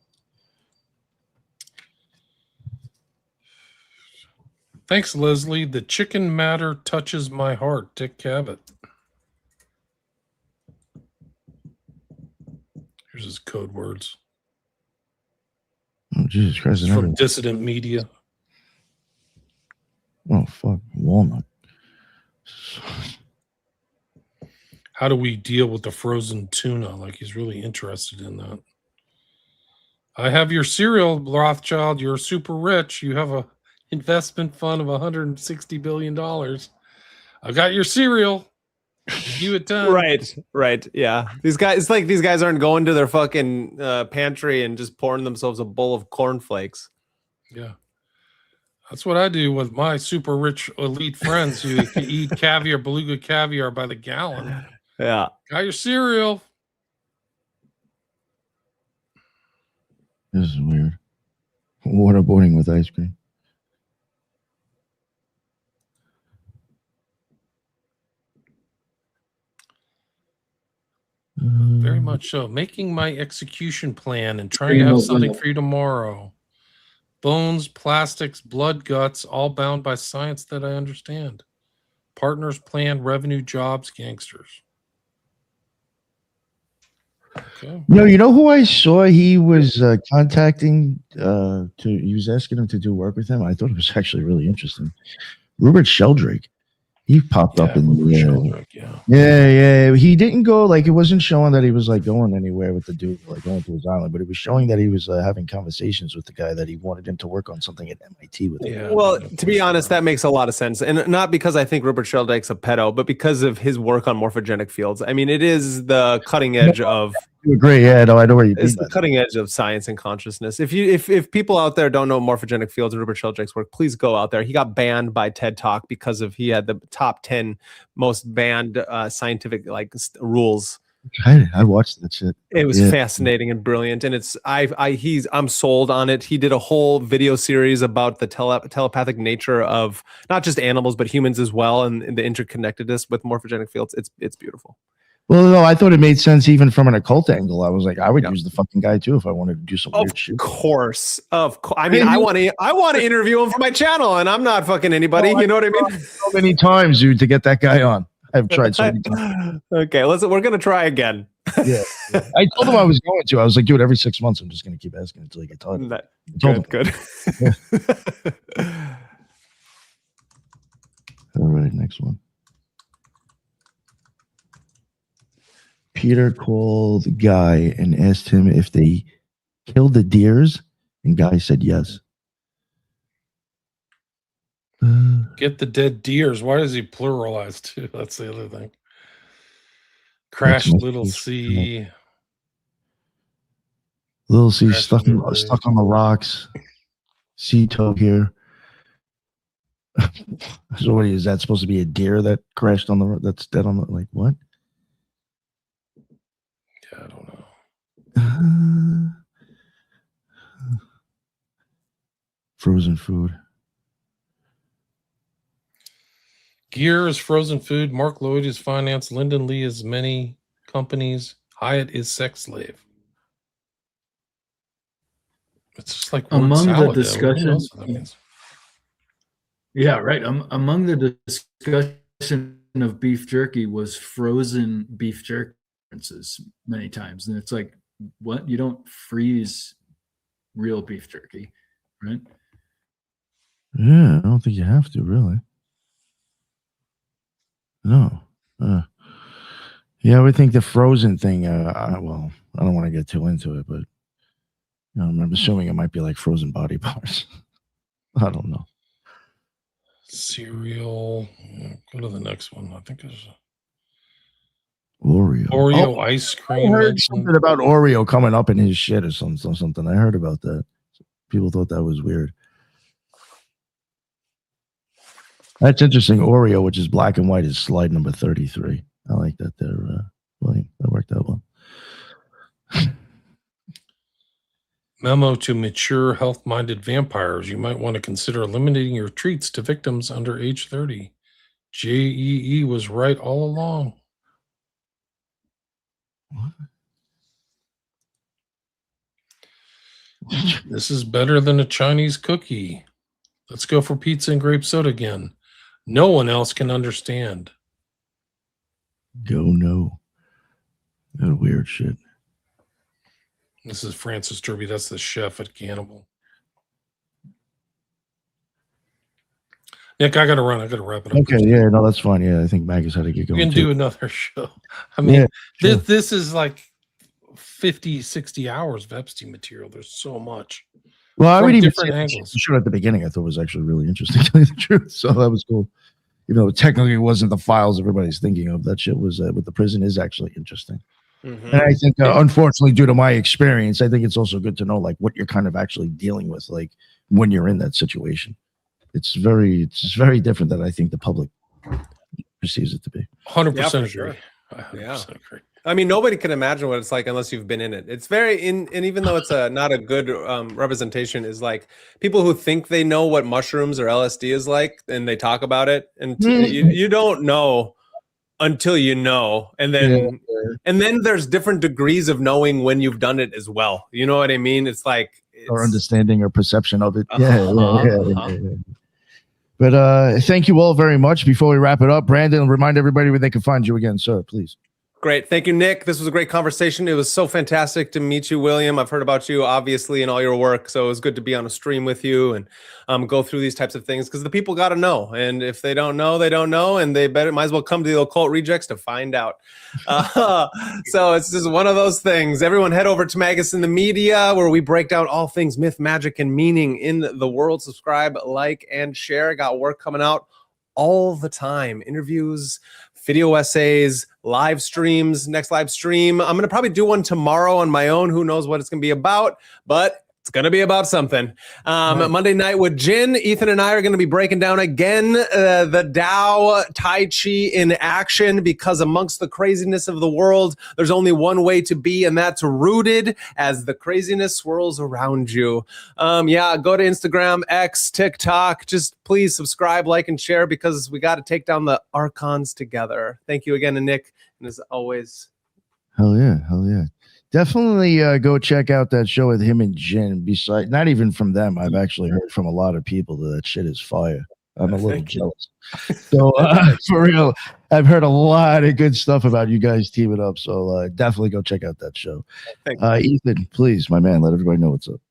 Thanks, Leslie. The chicken matter touches my heart. Dick Cavett. Here's his code words. Oh, Jesus Christ. It's Another from one. Dissident Media. Oh, fuck. Walnut. How do we deal with the frozen tuna? Like he's really interested in that. I have your cereal, Rothschild. You're super rich. You have a investment fund of $160 billion. I got your cereal. You at 10. Right. Yeah. These guys, it's like these guys aren't going to their fucking pantry and just pouring themselves a bowl of cornflakes. Yeah. That's what I do with my super rich elite friends who eat caviar, beluga caviar by the gallon. Yeah. Got your cereal. This is weird. Waterboarding with ice cream. Very much so. Making my execution plan and trying to have something for you tomorrow. Bones, plastics, blood, guts, all bound by science that I understand. Partners, plan, revenue, jobs, gangsters. Okay. No, you know who I saw? He was contacting he was asking him to do work with him. I thought it was actually really interesting. Rupert Sheldrake. He popped up in the Sheldrake, yeah. yeah. He didn't go like it wasn't showing that he was like going anywhere with the dude, like going to his island, but it was showing that he was having conversations with the guy that he wanted him to work on something at MIT with. Yeah. Well, to be honest, that makes a lot of sense. And not because I think Rupert Sheldrake's a pedo, but because of his work on morphogenic fields. I mean, it is the cutting edge of You agree? Yeah, no, I know where you it's mean the by that. cutting edge of science and consciousness. If people out there don't know morphogenic fields and Rupert Sheldrake's work, please go out there. He got banned by TED Talk because of he had the top 10 most banned scientific rules. I watched that shit. It was Yeah. fascinating and brilliant, and it's I'm sold on it. He did a whole video series about the telepathic nature of not just animals but humans as well, and the interconnectedness with morphogenic fields. It's beautiful. Well, no, I thought it made sense even from an occult angle. I was like, I would Yeah. use the fucking guy too if I wanted to do some Of weird shit. course. I mean, I want to interview him for my channel, and I'm not fucking anybody. You know what I mean? So many times, dude, to get that guy on. I've tried so many times. Okay, we're gonna try again. Yeah. I told him I was going to. I was like, dude, every 6 months, I'm just going to keep asking until I get tired. That- I told Good, him. good. All right, next one. Peter called Guy and asked him if they killed the deers, and Guy said yes. Get the dead deers. Why does he pluralize too? That's the other thing. Crash my Little speech. C. Little C Crash stuck Little A. on the rocks. Sea toad here. So what is that supposed to be, a deer that crashed on the that's dead on the, like what? Yeah, I don't know. Frozen food. Gear is frozen food. Mark Lloyd is finance. Lyndon Lee is many companies. Hyatt is sex slave. It's just like word Among the salad, though. Who discussion- knows what that means? Yeah, right. Among the discussion of beef jerky was frozen beef jerky references many times, and it's like, what? You don't freeze real beef jerky, right? Yeah, I don't think you have to, really. No. Yeah, I would think the frozen thing, well, I don't want to get too into it, but I'm assuming it might be like frozen body parts. I don't know. Cereal. Go to the next one. I think there's Oreo. Oreo Oh, ice I cream. heard mentioned. something about Oreo coming up in his shit or something. I heard about that. People thought that was weird. That's interesting. Oreo, which is black and white, is slide number 33. I like that there, William. That worked out well. Memo to mature, health-minded vampires. You might want to consider eliminating your treats to victims under age 30. JEE was right all along. This is better than a Chinese cookie. Let's go for pizza and grape soda again. No one else can understand. Go no. That weird shit. This is Francis Derby. That's the chef at Cannibal. Nick, I got to run. I got to wrap it up. Okay, yeah, no, that's fine. Yeah, I think Magus had to get We going. can too. do another show. I mean, Yeah, sure. this is like 50, 60 hours of Epstein material. There's so much. Well, I from would even different say angles. the show at the beginning I thought was actually really interesting, to tell you the truth. So that was cool. Even though technically it wasn't the files everybody's thinking of. That shit was with the prison is actually interesting. Mhm. And I think, unfortunately, due to my experience, I think it's also good to know like what you're kind of actually dealing with, like when you're in that situation. It's very different than I think the public perceives it to be. 100% Yeah, for agree. sure. 100% agree. I mean, nobody can imagine what it's like unless you've been in it. It's very and even though it's not a good representation, is like people who think they know what mushrooms or LSD is like, and they talk about it, and you don't know until you know, and then there's different degrees of knowing when you've done it as well. You know what I mean? It's like Or understanding or perception of it. Uh-huh. Yeah. But thank you all very much. Before we wrap it up, Brandon, remind everybody where they can find you again, sir, please. Great. Thank you, Nick. This was a great conversation. It was so fantastic to meet you, William. I've heard about you, obviously, and all your work. So it was good to be on a stream with you and go through these types of things because the people got to know. And if they don't know, they don't know. And they might as well come to the Occult Rejects to find out. So it's just one of those things. Everyone head over to Magus in the Media, where we break down all things myth, magic, and meaning in the world. Subscribe, like, and share. Got work coming out all the time. Interviews, video essays, live streams. Next live stream, I'm going to probably do one tomorrow on my own. Who knows what it's going to be about, but it's going to be about something. Nice. Monday night with Jin. Ethan and I are going to be breaking down again the Tao Tai Chi in action, because amongst the craziness of the world, there's only one way to be, and that's rooted as the craziness swirls around you. Go to Instagram, X, TikTok. Just please subscribe, like, and share, because we got to take down the archons together. Thank you again to Nick, and as always. Hell yeah. Definitely go check out that show with him and Jen. Besides, not even from them, I've actually heard from a lot of people that shit is fire. I'm a little Thank you. jealous. So for real, I've heard a lot of good stuff about you guys teaming up. So definitely go check out that show. Thank Ethan, please, my man, let everybody know what's up.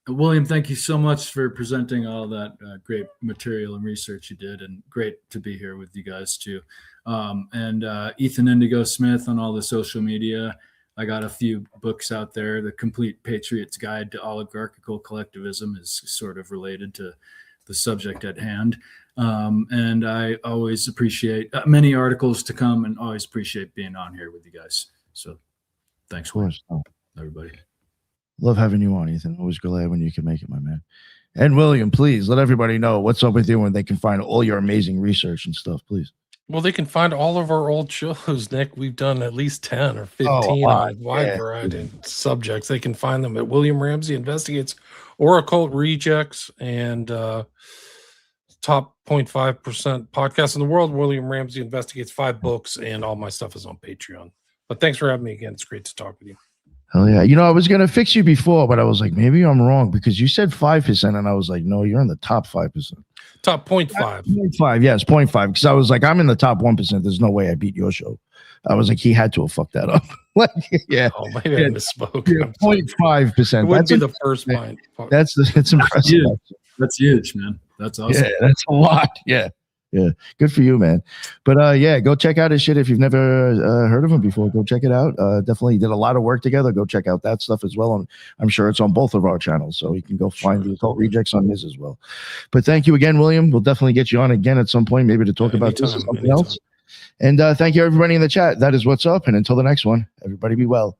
William, thank you so much for presenting all that great material and research you did, and great to be here with you guys too. And Ethan Indigo Smith on all the social media. I got a few books out there. The Complete Patriot's Guide to Oligarchical Collectivism is sort of related to the subject at hand. And I always appreciate many articles to come, and always appreciate being on here with you guys. So thanks, Of course. everybody. Love having you on, Ethan. Always glad when you can make it, my man. And William, please let everybody know what's up with you when they can find all your amazing research and stuff, please. Well, they can find all of our old shows, Nick. We've done at least 10 or 15 on a wide variety of subjects. They can find them at William Ramsey Investigates or Occult Rejects, and top 0.5% podcast in the world. William Ramsey Investigates, 5 books, and all my stuff is on Patreon. But thanks for having me again. It's great to talk with you. Hell yeah. I was going to fix you before, but I was like, maybe I'm wrong because you said 5%. And I was like, no, you're in the top 5%. Top 0.5. 0.5. Yes, 0.5. Because I was like, I'm in the top 1%. There's no way I beat your show. I was like, he had to have fucked that up. Like, yeah. Oh, maybe I misspoke. Yeah, 0.5%. It would be the first point. That's impressive. That's huge, man. That's awesome. Yeah, that's a lot. Yeah. Yeah. Good for you, man. But yeah, go check out his shit. If you've never heard of him before, go check it out. Definitely did a lot of work together. Go check out that stuff as well. And I'm sure it's on both of our channels. So you can go find the Occult Rejects on his as well. But thank you again, William. We'll definitely get you on again at some point, maybe to talk about this or something else. And thank you, everybody in the chat. That is what's up. And until the next one, everybody be well.